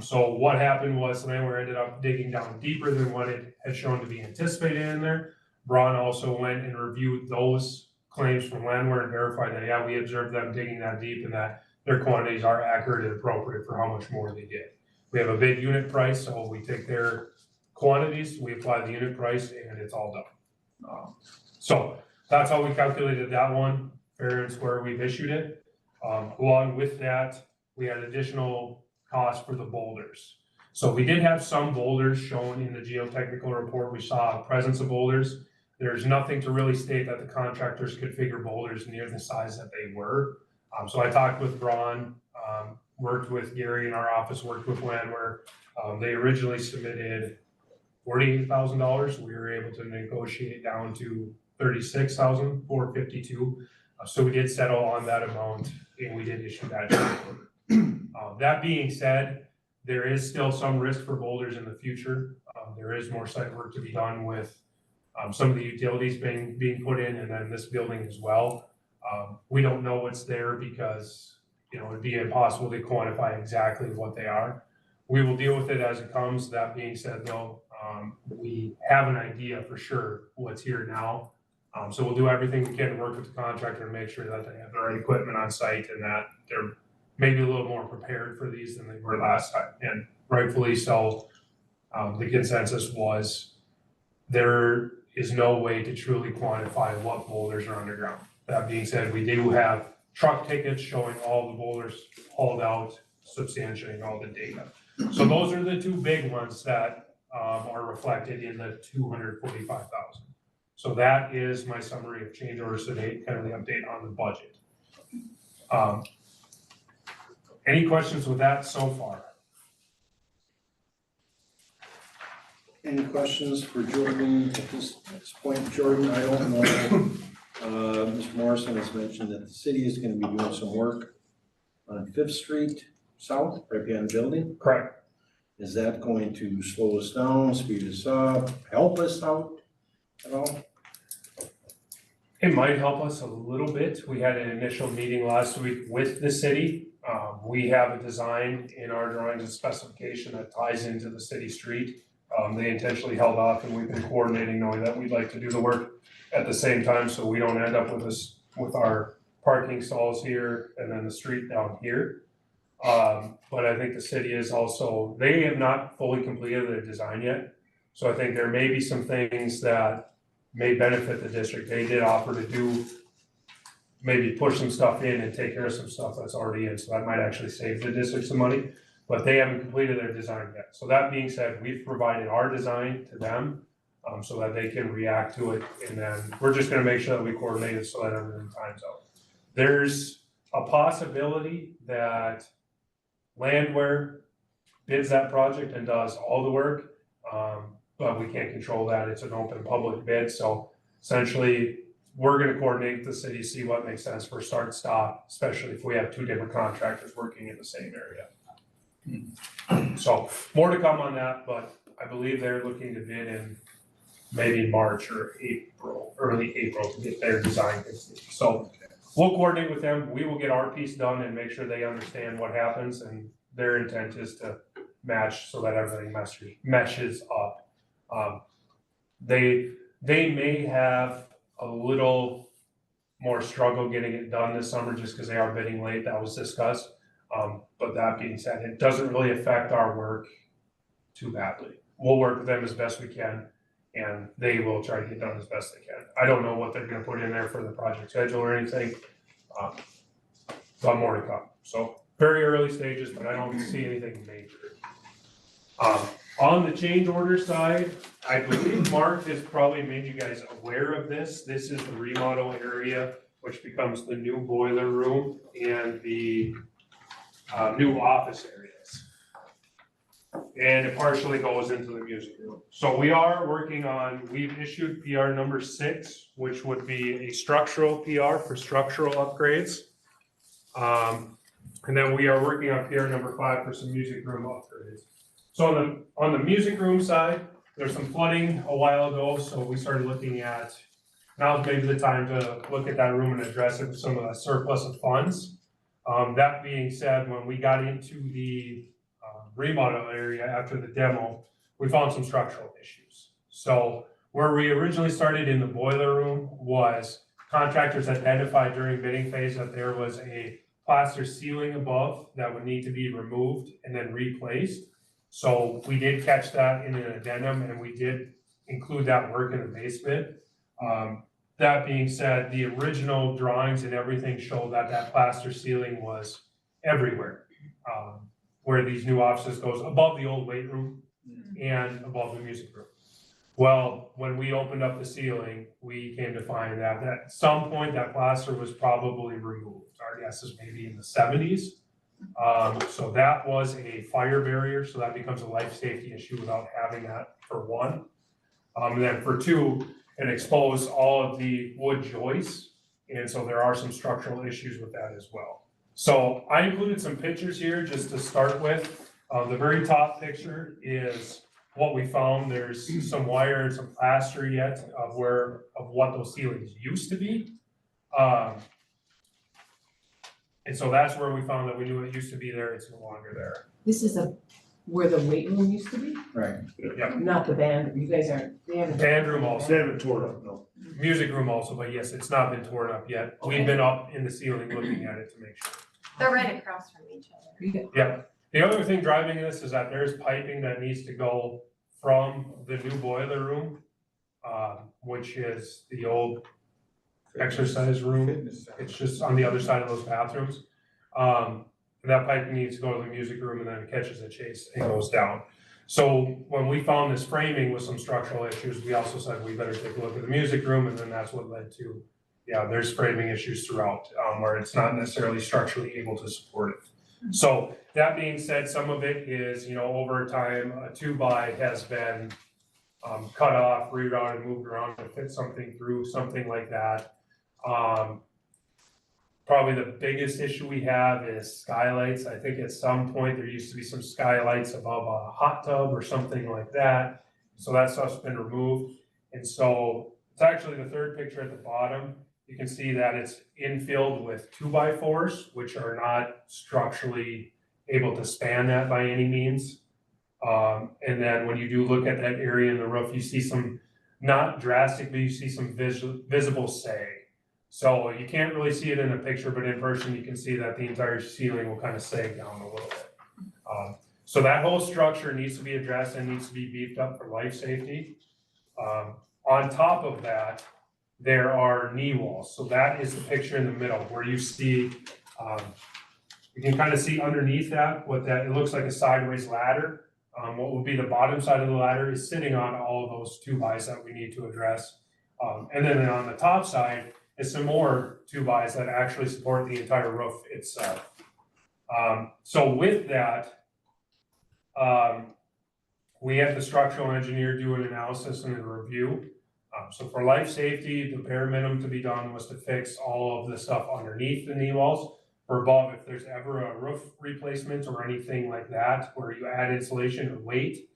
So what happened was Landwehr ended up digging down deeper than what it had shown to be anticipated in there. Braun also went and reviewed those claims from Landwehr and verified that, yeah, we observed them digging that deep and that their quantities are accurate and appropriate for how much more they did. We have a bid unit price, so we take their quantities, we apply the unit price, and it's all done. So that's how we calculated that one, fair and square, we've issued it. Along with that, we had additional costs for the boulders. So we did have some boulders shown in the geotechnical report. We saw presence of boulders. There's nothing to really state that the contractors could figure boulders near the size that they were. So I talked with Braun, worked with Gary in our office, worked with Landwehr. They originally submitted $48,000. We were able to negotiate down to $36,452. So we did settle on that amount, and we did issue that. That being said, there is still some risk for boulders in the future. There is more site work to be done with some of the utilities being put in, and then this building as well. We don't know what's there because, you know, it'd be impossible to quantify exactly what they are. We will deal with it as it comes. That being said, though, we have an idea for sure what's here now. So we'll do everything we can to work with the contractor and make sure that they have the right equipment on site and that they're maybe a little more prepared for these than they were last time. And rightfully so, the consensus was there is no way to truly quantify what boulders are underground. That being said, we do have truck tickets showing all the boulders hauled out, substantiating all the data. So those are the two big ones that are reflected in the 245,000. So that is my summary of change orders to date, kind of the update on the budget. Any questions with that so far? Any questions for Jordan at this point? Jordan, I don't know. Mr. Morrison has mentioned that the city is gonna be doing some work on Fifth Street South, right behind the building. Correct. Is that going to slow us down, speed us up, help us out at all? It might help us a little bit. We had an initial meeting last week with the city. We have a design in our drawings and specification that ties into the city street. They intentionally held off and we've been coordinating knowing that we'd like to do the work at the same time, so we don't end up with our parking stalls here and then the street down here. But I think the city is also, they have not fully completed their design yet. So I think there may be some things that may benefit the district. They did offer to do, maybe push some stuff in and take care of some stuff that's already in, so that might actually save the district some money. But they haven't completed their design yet. So that being said, we've provided our design to them, so that they can react to it. And then we're just gonna make sure that we coordinate it so that everything times out. There's a possibility that Landwehr bids that project and does all the work, but we can't control that. It's an open public bid, so essentially, we're gonna coordinate with the city, see what makes sense for start stop, especially if we have two different contractors working in the same area. So more to come on that, but I believe they're looking to bid in maybe March or April, early April to get their design complete. So we'll coordinate with them. We will get our piece done and make sure they understand what happens, and their intent is to match so that everything meshes up. They may have a little more struggle getting it done this summer just because they are bidding late. That was discussed. But that being said, it doesn't really affect our work too badly. We'll work with them as best we can, and they will try to get done as best they can. I don't know what they're gonna put in there for the project schedule or anything. But more to come. So very early stages, but I don't see anything major. On the change order side, I believe Mark has probably made you guys aware of this. This is the remodel area, which becomes the new boiler room and the new office areas. And it partially goes into the music room. So we are working on, we've issued PR number 6, which would be a structural PR for structural upgrades. And then we are working on PR number 5 for some music room upgrades. So on the music room side, there's some flooding a while ago, so we started looking at, now's maybe the time to look at that room and address it with some of the surplus of funds. That being said, when we got into the remodel area after the demo, we found some structural issues. So where we originally started in the boiler room was contractors identified during bidding phase that there was a plaster ceiling above that would need to be removed and then replaced. So we did catch that in an addendum and we did include that work in the basement. That being said, the original drawings and everything show that that plaster ceiling was everywhere. Where these new offices goes above the old weight room and above the music room. Well, when we opened up the ceiling, we came to find that at some point that plaster was probably removed. Our guess is maybe in the 70s. So that was a fire barrier, so that becomes a life safety issue without having that for one. And then for two, it exposed all of the wood joists, and so there are some structural issues with that as well. So I included some pictures here just to start with. The very top picture is what we found. There's some wire and some plaster yet of what those ceilings used to be. And so that's where we found that we knew it used to be there, it's no longer there. This is where the weight room used to be, Right. not the band, you guys aren't, they haven't. Band room also. They haven't torn up, no. Music room also, but yes, it's not been torn up yet. We've been up in the ceiling looking at it to make sure. They're right across from each other. Yeah, the other thing driving this is that there's piping that needs to go from the new boiler room, which is the old exercise room. It's just on the other side of those bathrooms. That piping needs to go to the music room and then it catches a chase and goes down. So when we found this framing with some structural issues, we also said we better take a look at the music room, and then that's what led to, there's framing issues throughout, where it's not necessarily structurally able to support it. So that being said, some of it is, over time, a 2x has been cut off, rerouted, moved around to fit something through, something like that. Probably the biggest issue we have is skylights. I think at some point there used to be some skylights above a hot tub or something like that. So that stuff's been removed. And so it's actually the third picture at the bottom. You can see that it's infilled with 2x4s, which are not structurally able to span that by any means. And then when you do look at that area in the roof, you see some, not drastic, but you see some visible sag. So you can't really see it in a picture, but in person you can see that the entire ceiling will kind of sag down a little bit. So that whole structure needs to be addressed and needs to be beefed up for life safety. On top of that, there are knee walls. So that is the picture in the middle where you see, you can kind of see underneath that, it looks like a sideways ladder. What would be the bottom side of the ladder is sitting on all of those 2x that we need to address. And then on the top side is some more 2x that actually support the entire roof itself. So with that, we had the structural engineer do an analysis and a review. So for life safety, the bare minimum to be done was to fix all of the stuff underneath the knee walls. For above, if there's ever a roof replacement or anything like that, where you add insulation or weight,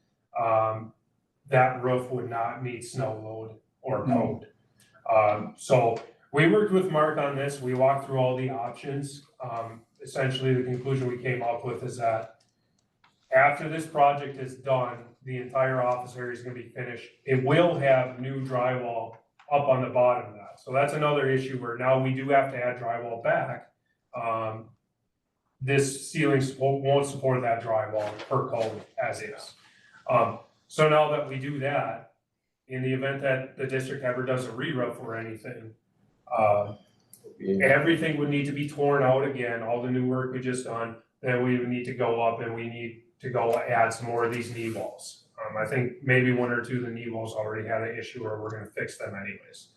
that roof would not meet snow load or code. So we worked with Mark on this. We walked through all the options. Essentially, the conclusion we came up with is that after this project is done, the entire office area is going to be finished. It will have new drywall up on the bottom of that. So that's another issue where now we do have to add drywall back. This ceiling won't support that drywall per code as is. So now that we do that, in the event that the district ever does a re-roof or anything, everything would need to be torn out again, all the new work we just done, then we would need to go up and we need to go add some more of these knee walls. I think maybe one or two of the knee walls already had an issue or we're gonna fix them anyways.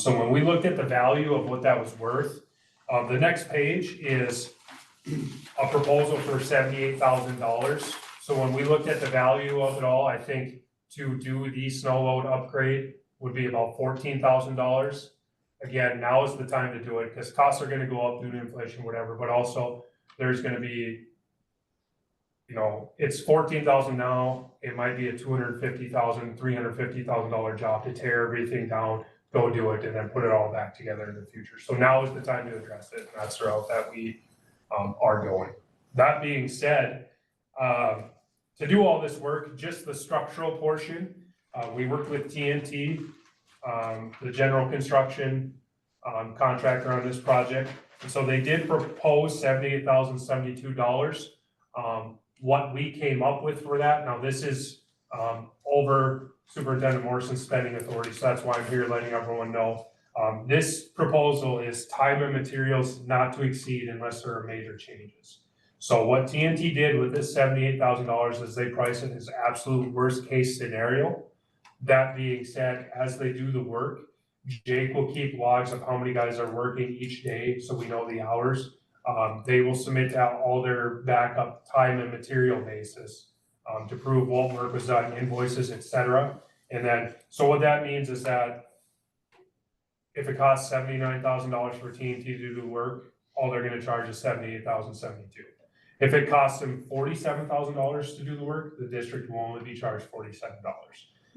So when we looked at the value of what that was worth, the next page is a proposal for $78,000. So when we looked at the value of it all, I think to do the snow load upgrade would be about $14,000. Again, now is the time to do it because costs are gonna go up due to inflation, whatever, but also there's gonna be, you know, it's $14,000 now, it might be a $250,000, $350,000 job to tear everything down, go do it, and then put it all back together in the future. So now is the time to address it, and that's the route that we are going. That being said, to do all this work, just the structural portion, we worked with TNT, the general construction contractor on this project. And so they did propose $78,072. What we came up with for that, now this is over Superintendent Morrison's spending authority, so that's why I'm here letting everyone know. This proposal is time and materials not to exceed unless there are major changes. So what TNT did with this $78,000 is they priced it as absolute worst case scenario. That being said, as they do the work, Jake will keep logs of how many guys are working each day, so we know the hours. They will submit out all their backup time and material basis to prove what work was done, invoices, etc. And then, so what that means is that if it costs $79,000 for TNT to do the work, all they're going to charge is $78,072. If it costs them $47,000 to do the work, the district will only be charged $47.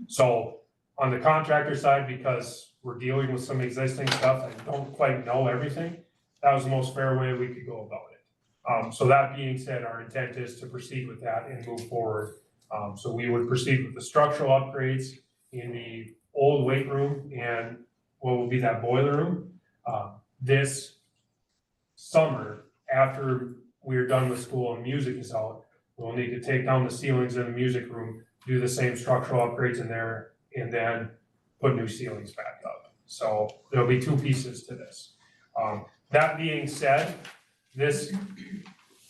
So on the contractor side, because we're dealing with some existing stuff and don't quite know everything, that was the most fair way we could go about it. So that being said, our intent is to proceed with that and move forward. So we would proceed with the structural upgrades in the old weight room and what will be that boiler room. This summer, after we're done with school and music is out, we'll need to take down the ceilings in the music room, do the same structural upgrades in there, and then put new ceilings back up. So there'll be two pieces to this. That being said, this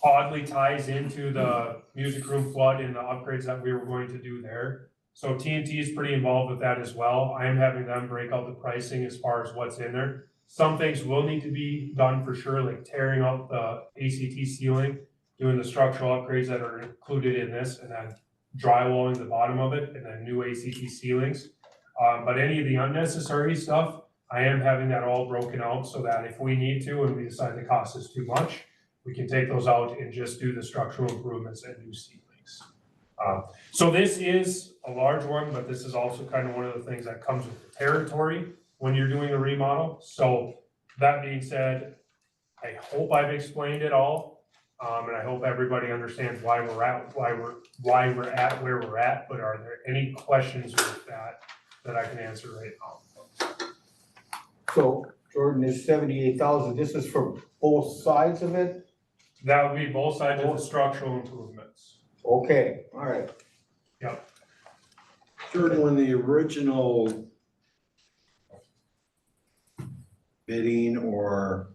oddly ties into the music room flood and the upgrades that we were going to do there. So TNT is pretty involved with that as well. I am having them break out the pricing as far as what's in there. Some things will need to be done for sure, like tearing out the ACT ceiling, doing the structural upgrades that are included in this, and then drywalling the bottom of it and then new ACT ceilings. But any of the unnecessary stuff, I am having that all broken out so that if we need to and we decide the cost is too much, we can take those out and just do the structural improvements and new ceilings. So this is a large one, but this is also kind of one of the things that comes with the territory when you're doing a remodel. So that being said, I hope I've explained it all. And I hope everybody understands why we're at where we're at, but are there any questions with that I can answer right now? So Jordan, this 78,000, this is for both sides of it? That would be both sides of the structural improvements. Okay, all right. Jordan, when the original bidding or,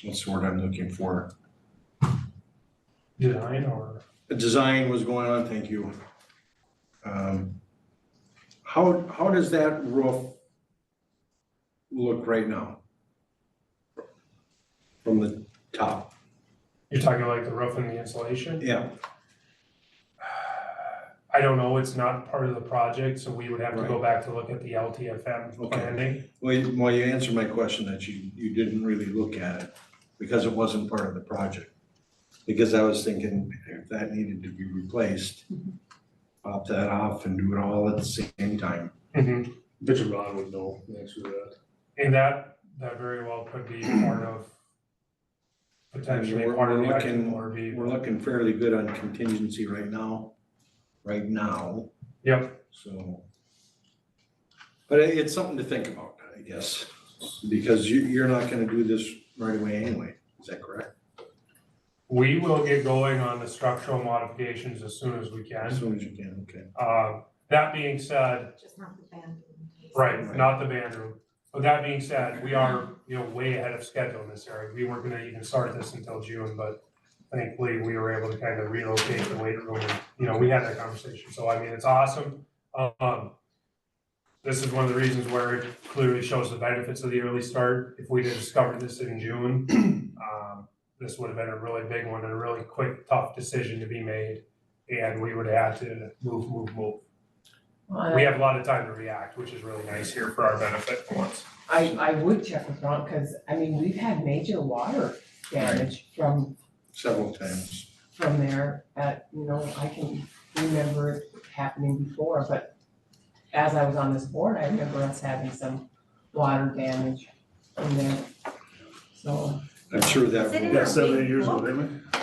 what's the word I'm looking for? Design or? The design was going on, thank you. How does that roof look right now? From the top? You're talking like the roof and the insulation? Yeah, I don't know, it's not part of the project, so we would have to go Right. back to look at the LTFM Okay. planning. well, you answered my question that you didn't really look at it because it wasn't part of the project. Because I was thinking if that needed to be replaced, pop that off and do it all at the same time. Mhm. Bet you Ron would know the answer to that. And that very well could be part of, potentially We're part of the looking- ITRB. We're looking fairly good on contingency right now. Yep, So. But it's something to think about, I guess, because you're not gonna do this right away anyway, is that correct? we will get going on the structural modifications as soon as we As can. soon as you can, okay. That being said, Just not the band. right, not the band room. But that being said, we are, way ahead of schedule in this area. We weren't gonna even start this until June, but thankfully we were able to kind of relocate the weight room and, we had that conversation. So I mean, it's awesome. This is one of the reasons where it clearly shows the benefits of the early start. If we had discovered this in June, this would have been a really big one and a really quick, tough decision to be made. And we would have had to move. We have a lot of time to react, which is really nice here for our benefit for once. I would check with Ron, cause I mean, we've had major water damage from Several times. there at, I can remember it happening before, but as I was on this board, I remember us having some water damage from there. So, I'm sure that Is it in will, our 7, 8 big years ago, book? didn't we?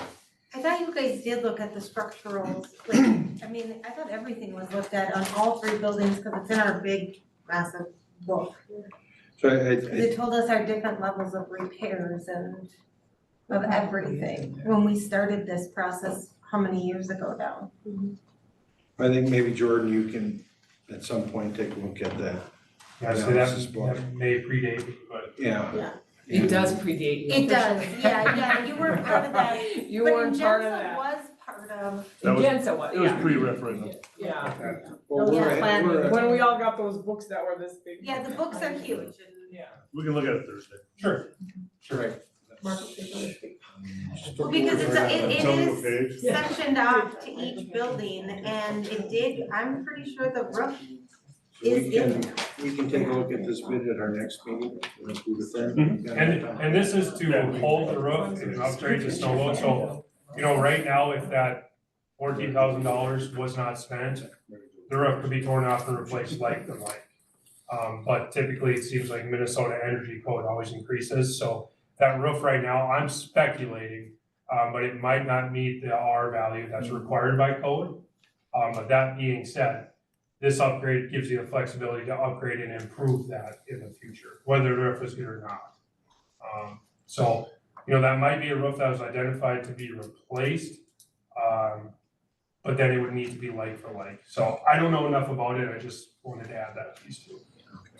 I thought you guys did look at the structurals, like, I mean, I thought everything was looked at on all 3 buildings, cause it's in our big massive book. so Cause it told us our different levels of repairs and of everything, when we started this process, how many years ago now? I think maybe Jordan, you can at some point take a look at that. Yeah, so that may predate me, but Yeah. it does predate you. It does, yeah, you were part of that, You but weren't part of Ingenza that. was part of, That was- Ingenza was, It was yeah. pre-referendum. Yeah, Well, we're Yeah, ahead- planning. we're ahead. when we all got those books that were this big. yeah, the books are huge and. Yeah. We can look at it Thursday. sure. Right. Well, because it Tell me what is page. sectioned off to each building and it did, I'm pretty sure the roof So is we in can, we can take a look at this bid at our next meeting, we'll approve it then. And this is to hold the roof and upgrade the snow load, so, right now, if that $14,000 was not spent, the roof could be torn off and replaced like for like. But typically, it seems like Minnesota Energy Code always increases, so that roof right now, I'm speculating, but it might not meet the R value that's required by code. But that being said, this upgrade gives you the flexibility to upgrade and improve that in the future, whether the roof is good or not. So, that might be a roof that was identified to be replaced, but then it would need to be like for like. So I don't know enough about it, I just wanted to add that piece to it.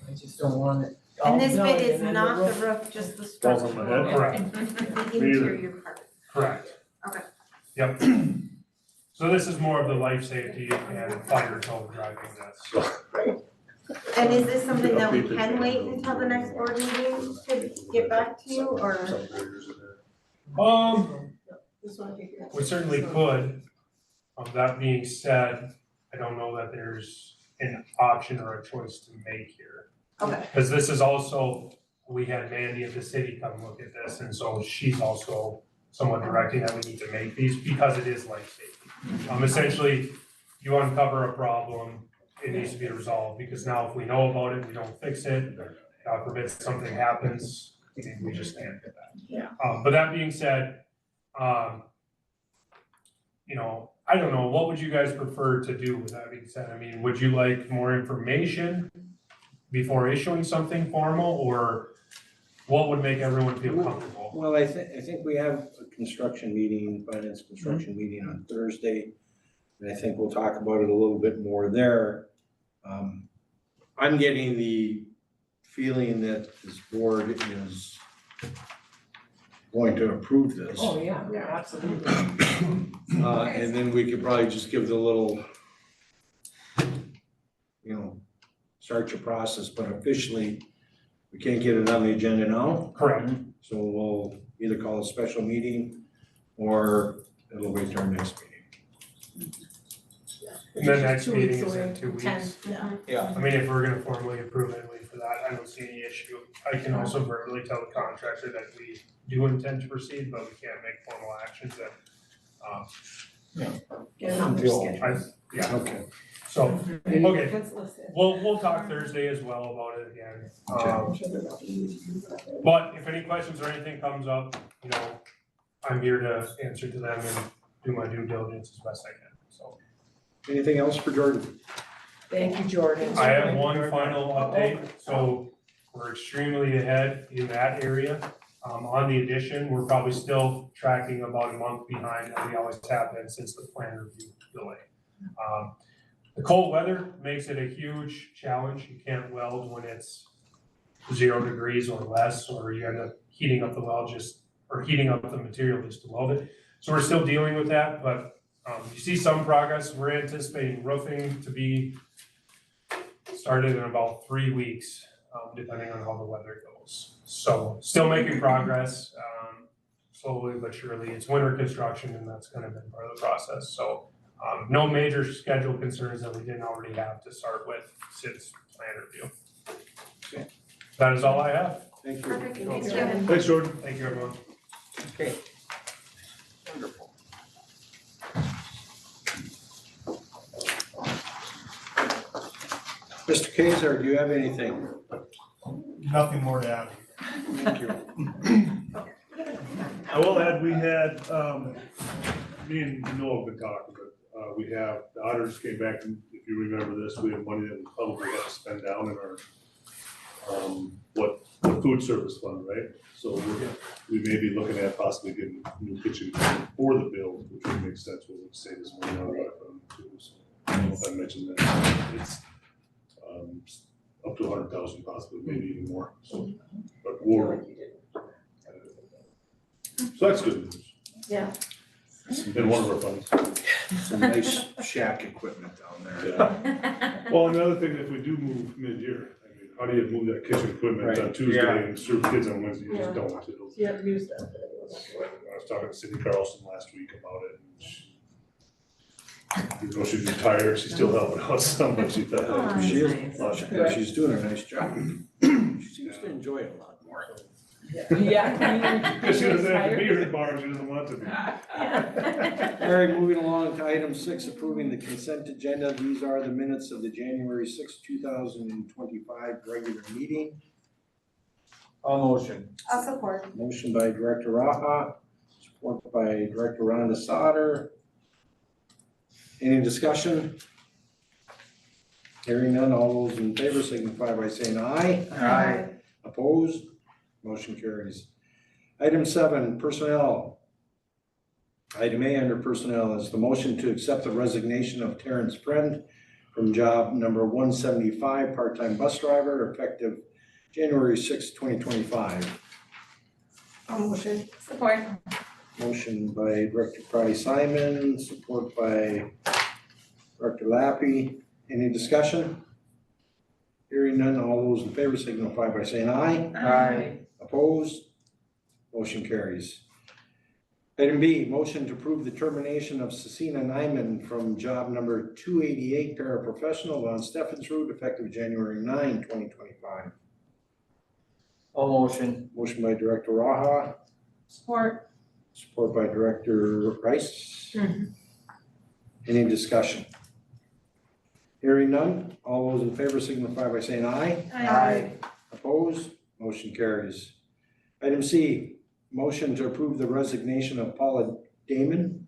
I just don't want it. And this all bid done is and then not roof- the roof, just the Falls on my structural. head. Correct. The interior part. Correct. Okay. Yep. So this is more of the life safety and fire code driving this. And is this something that we can wait until the next board meeting to get back to you, or? We certainly could. That being said, I don't know that there's an option or a choice to make here. Okay. Because this is also, we had Mandy at the city come look at this, and so she's also someone directing that we need to make these because it is life safety. Essentially, you uncover a problem, it needs to be resolved, because now if we know about it, we don't fix it, God forbid something happens, we just can't do that. Yeah. But that being said, you know, I don't know, what would you guys prefer to do with that being said? I mean, would you like more information before issuing something formal, or what would make everyone feel comfortable? Well, I think we have a construction meeting, finance construction meeting on Thursday. And I think we'll talk about it a little bit more there. I'm getting the feeling that this board is going to approve this. Oh, yeah, absolutely. And then we could probably just give the little, start your process, but officially, we can't get it on the agenda now. Correct. So we'll either call a special meeting or it'll wait till our next meeting. And the next meeting is in 2 weeks. Yeah. I mean, if we're gonna formally approve it, wait for that, I don't see any issue. I can also verbally tell the contractor that we do intend to proceed, but we can't make formal actions that, Get it on their schedule. yeah, Okay. so, okay, That's listed. we'll talk Thursday as well about it again. But if any questions or anything comes up, I'm here to answer to them and do my due diligence as best I can, so. Anything else for Jordan? Thank you, Jordan. I have one final update, so we're extremely ahead in that area. On the addition, we're probably still tracking about a month behind, and we always have been since the plan review delay. The cold weather makes it a huge challenge. You can't weld when it's 0 degrees or less, or you end up heating up the weld or heating up the material just to weld it. So we're still dealing with that, but you see some progress. We're anticipating roofing to be started in about 3 weeks, depending on how the weather goes. So still making progress, slowly but surely. It's winter construction, and that's kind of been part of the process. So no major schedule concerns that we didn't already have to start with since plan review. Okay. That is all I have. Thank you. Perfect, thanks, Jordan. Thanks, Jordan. Thank you, everyone. Okay. Wonderful. Mr. Kaiser, do you have anything? Nothing more to add. Thank you. I will add, we had, me and Noah have been talking, but we have, the auditors came back, and if you remember this, we have money that we probably have to spend down in our, the food service fund, right? So we may be looking at possibly getting a new kitchen for the bill, which would make sense, we would save this money on that fund too. So I don't know if I mentioned that, it's up to 100,000 possibly, maybe even more, so, but we'll. So that's good news. Yeah. In one of our funds. Some nice shack equipment down there. Yeah. Well, another thing, if we do move mid-year, I mean, how do you move that kitchen equipment on Right. Tuesday Yeah. and serve kids on Wednesday? You just don't. It'll- You have to use that. I was talking to Cindy Carlson last week about it, and she, even though she's retired, she's still helping out some, but she thought that was. She is, she's doing a nice job. She seems to enjoy it a lot more. Yeah. Because she doesn't have to be here tomorrow, she doesn't want to be. All right, moving along to item 6, approving the consent agenda. These are the minutes of the January 6, 2025 regular meeting. All motion. I'll support. Motion by Director Raha, support by Director Rhonda Sauter. Any discussion? Hearing none, all those in favor signify by saying aye. Aye. Opposed? Motion carries. Item 7, personnel. Item A under personnel is the motion to accept the resignation of Terrence Friend from job number 175, part-time bus driver, effective January 6, 2025. Motion. Support. Motion by Director Crowdy Simon, support by Director Lappy. Any discussion? Hearing none, all those in favor signify by saying aye. Aye. Opposed? Motion carries. Item B, motion to approve the termination of Cecina Nyman from job number 288 paraprofessional on Steffens Road effective January 9, 2025. All motion. Motion by Director Raha, Support. support by Director Rice. Any discussion? Hearing none, all those in favor signify by saying aye. Opposed? Motion carries. Item C, motion to approve the resignation of Paula Damon,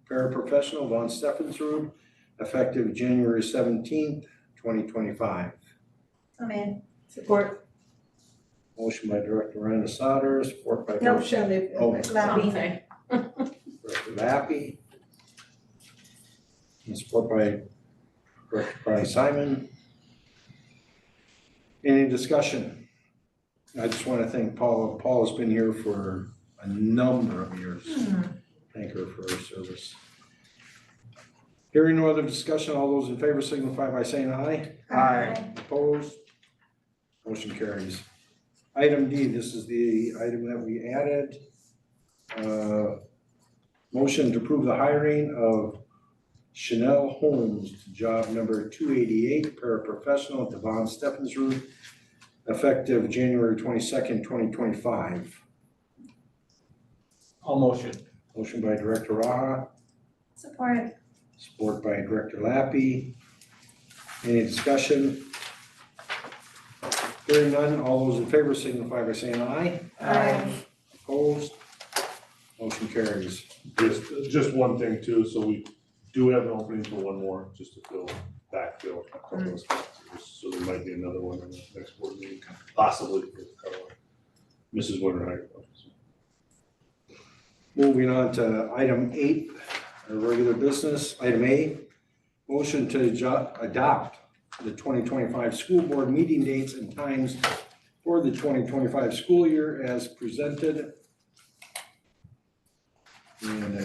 paraprofessional, Von Steffens Road, effective January 17th, 2025. Amen. Support. Motion by Director Randa Sauter, support by No, Director Shelley. Oh. Lappy. Lappy. And support by Director Carly Simon. Any discussion? I just want to thank Paula. Paula's been here for a number of years. Thank her for her service. Hearing no other discussion, all those in favor signify by saying aye. Opposed? Motion carries. Item D, this is the item that we added. Motion to approve the hiring of Chanel Holmes to job number 288, paraprofessional at the Von Steffens Road, effective January 22nd, 2025. All motion. Motion by Director Raha, Support. support by Director Lappy. Any discussion? Hearing none, all those in favor signify by saying aye. Opposed? Motion carries. Just one thing too, so we do have an opening for one more, just to backfill a couple of spots. So there might be another one in the next board meeting, possibly for Mrs. Winterheimer. Moving on to item 8, our regular business. Item A, motion to adopt the 2025 school board meeting dates and times for the 2025 school year as presented. And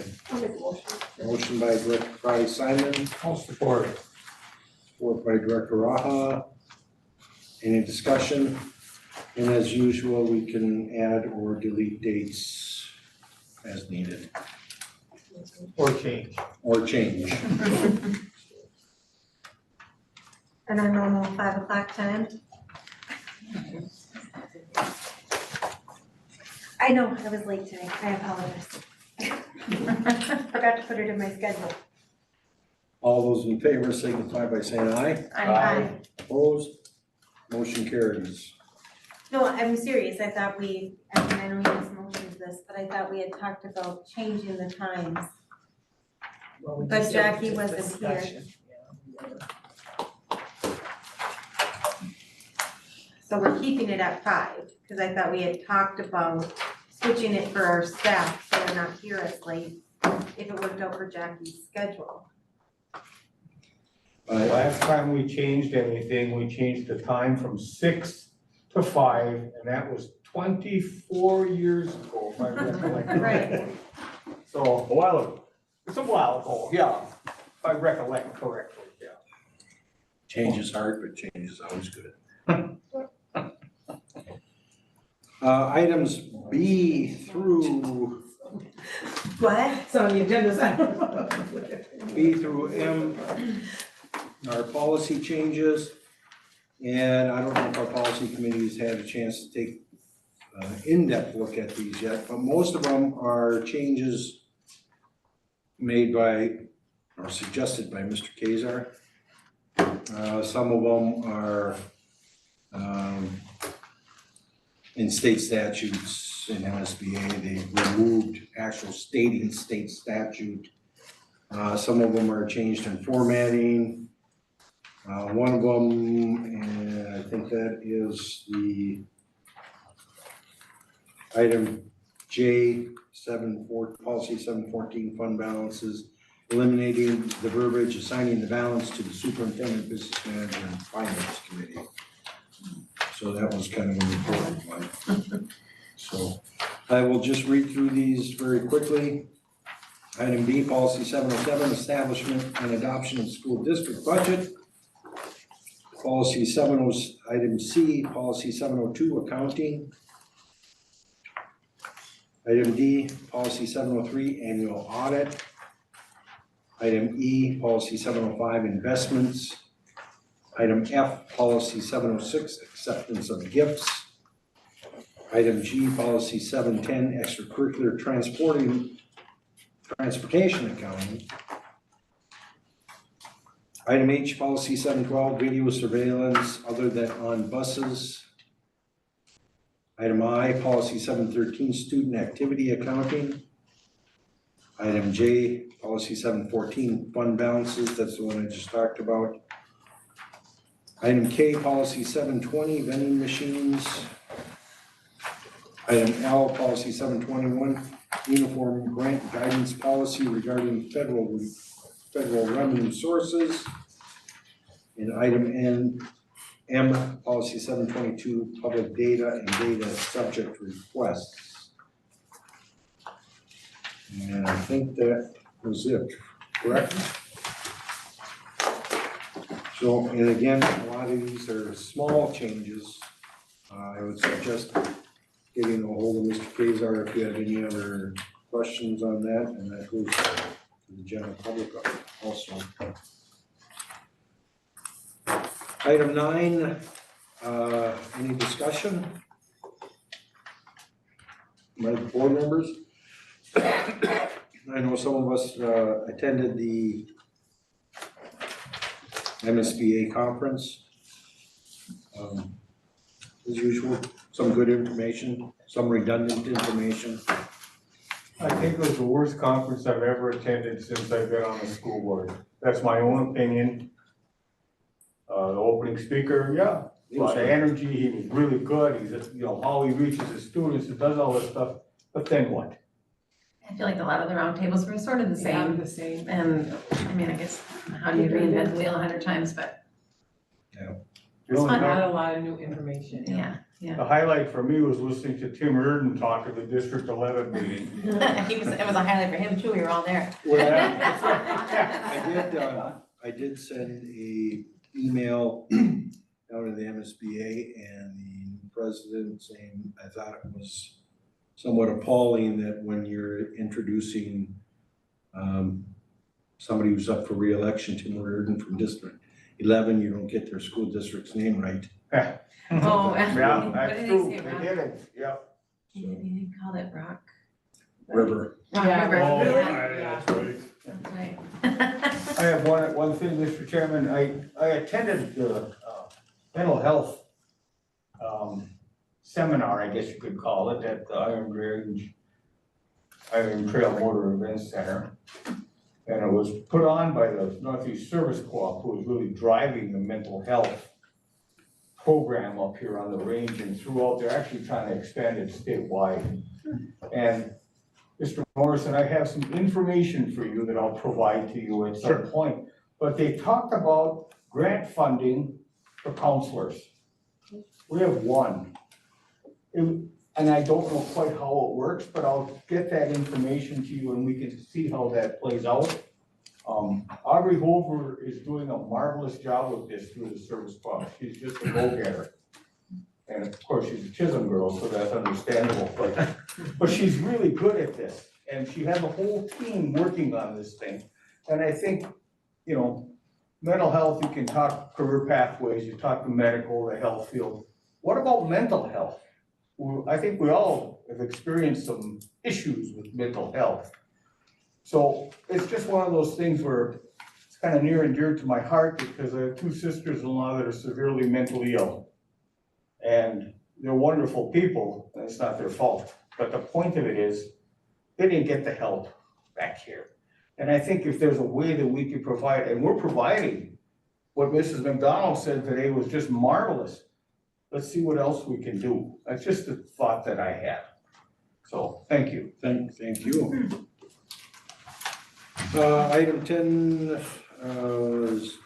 a motion by Director Carly Simon, All support. support by Director Raha. Any discussion? And as usual, we can add or delete dates as needed Or change. or change. And our normal 5 o'clock time. I know, I was late today, I apologize. Forgot to put it in my schedule. All those in favor signify by saying aye. Opposed? Motion carries. No, I'm serious, I thought we, I mean, I know you just motioned this, but I thought we had talked about changing the times. Well, we But just had Jackie this wasn't here. discussion. So we're keeping it at 5, because I thought we had talked about switching it for our staff, so they're not here as late, if it worked out for Jackie's schedule. Last time we changed anything, we changed the time from 6 to 5, and that was 24 years ago, if I recollect. Right. So, a while ago. It's a while ago, yeah, if I recollect correctly, yeah. Change is hard, but change is always good. Items B through What? It's on the agenda. B through M are policy changes. And I don't know if our policy committee has had a chance to take an in-depth look at these yet, but most of them are changes made by, or suggested by Mr. Kazar. Some of them are in state statutes, in MSBA, they removed actual stating state statute. Some of them are changed in formatting. One of them, and I think that is the item J, policy 714, fund balances, eliminating the verbiage, assigning the balance to the superintendent, business manager, and finance committee. So that was kind of an important one. So I will just read through these very quickly. Item B, policy 707, establishment and adoption of school district budget. Policy 70, item C, policy 702, accounting. Item D, policy 703, annual audit. Item E, policy 705, investments. Item F, policy 706, acceptance of gifts. Item G, policy 710, extracurricular transportation accounting. Item H, policy 712, video surveillance other than on buses. Item I, policy 713, student activity accounting. Item J, policy 714, fund balances, that's the one I just talked about. Item K, policy 720, vending machines. Item L, policy 721, uniform grant guidance policy regarding federal revenue sources. And item M, policy 722, public data and data subject requests. And I think that was it, correct? So, and again, a lot of these are small changes. I would suggest getting a hold of Mr. Kazar if you have any other questions on that, and that goes to the general public also. Item 9, any discussion? By the board members? I know some of us attended the MSBA conference. As usual, some good information, some redundant information. I think it was the worst conference I've ever attended since I've been on the school board. That's my own opinion. The opening speaker, yeah, a lot of energy, he was really good, he's, how he reaches his students, and does all this stuff, but then what? I feel like a lot of the roundtables were sort of the same, The same. and, I mean, I guess, how do you reinvent the wheel 100 times, but The only fun. thing- Not a lot of new information. yeah, The highlight for me was listening to Tim Reardon talk at the District 11 meeting. it was a highlight for him too, we were all there. I did send a email down to the MSBA and the president saying, I thought it was somewhat appalling that when you're introducing somebody who's up for re-election, Tim Reardon from District 11, you don't get their school district's name right. Oh, Yeah, what that's did true, they say, they Rock? did it, yeah. He called it Rock. River. Rock Yeah, River. Oh, really? yeah, that's right. That's right. I have one thing, Mr. Chairman, I attended the mental health seminar, I guess you could call it, at the Iron Trail Motor Events Center. And it was put on by the Northeast Service Co-op, who was really driving the mental health program up here on the range and throughout. They're actually trying to expand it statewide. And Mr. Morrison, I have some information for you that I'll provide to you at some point. But they talked about grant funding for counselors. We have one. And I don't know quite how it works, but I'll get that information to you and we can see how that plays out. Aubrey Hover is doing a marvelous job with this through the service club. She's just a go-getter. And of course, she's a Chisholm girl, so that's understandable, but she's really good at this. And she has a whole team working on this thing. And I think, mental health, you can talk career pathways, you talk the medical, the health field. What about mental health? Well, I think we all have experienced some issues with mental health. So it's just one of those things where it's kind of near and dear to my heart because I have two sisters-in-law that are severely mentally ill. And they're wonderful people, and it's not their fault. But the point of it is, they didn't get the help back here. And I think if there's a way that we could provide, and we're providing, what Mrs. McDonald said today was just marvelous. Let's see what else we can do. That's just a thought that I had. So, thank you. Thank you. Item 10 is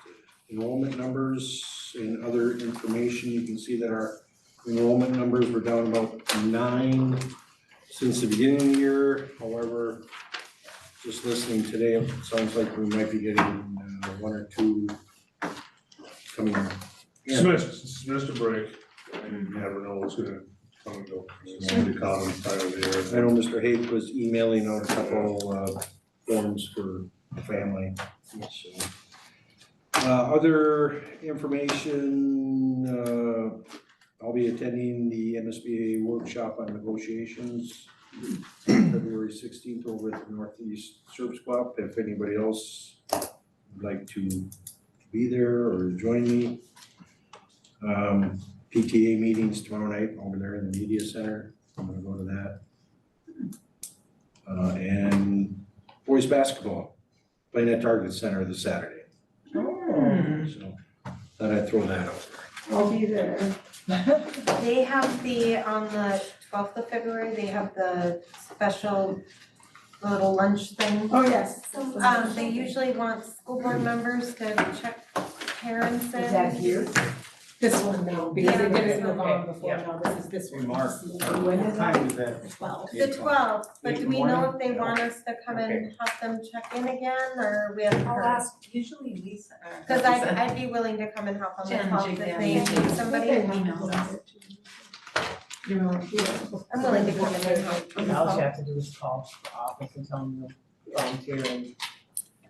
enrollment numbers and other information. You can see that our enrollment numbers were down about 9 since the beginning of the year. However, just listening today, it sounds like we might be getting 1 or 2 coming in. It's Mr. Break, and you never know what's gonna The comments are there. I know Mr. Hague was emailing out a couple forms for the family, so. Other information, I'll be attending the MSBA workshop on negotiations February 16th over at the Northeast Service Club. If anybody else would like to be there or join me. PTA meetings tomorrow night over there in the media center. I'm gonna go to that. And boys basketball, playing at Target Center this Saturday. So thought I'd throw that out there. I'll be there. They have on the 12th of February, they have the special little lunch thing. Oh, yes. They usually want school board members to check parents in. Is that here? This one, no, because they did it in the Okay, long before, yeah. no, this is this one. Mark, When is time is that? 12. The 12th, but do we know if they Yeah. want us to come and have them check in again, or we have I'll heard? ask, usually Lisa. Cause I'd be willing to come and help on the Jen, 12th Jig, if yeah, they me need too. somebody. You know, yeah. I'm willing to come in and help. All you have to do is call the office and tell them to volunteer and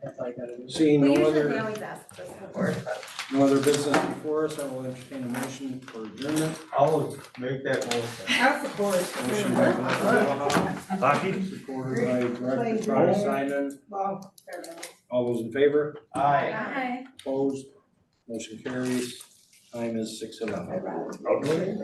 that's all you gotta do. Seeing Well, no usually they other, always ask the school board, but. no other business before us, I will entertain a motion for adjournment. I'll make that motion. I'll support. Motion by Glenn Hockey? supported by Director Simon. Well, fair enough. All those in favor? Aye. Hi. Opposed? Motion carries. Time is 6:11. I'd rather. Okay.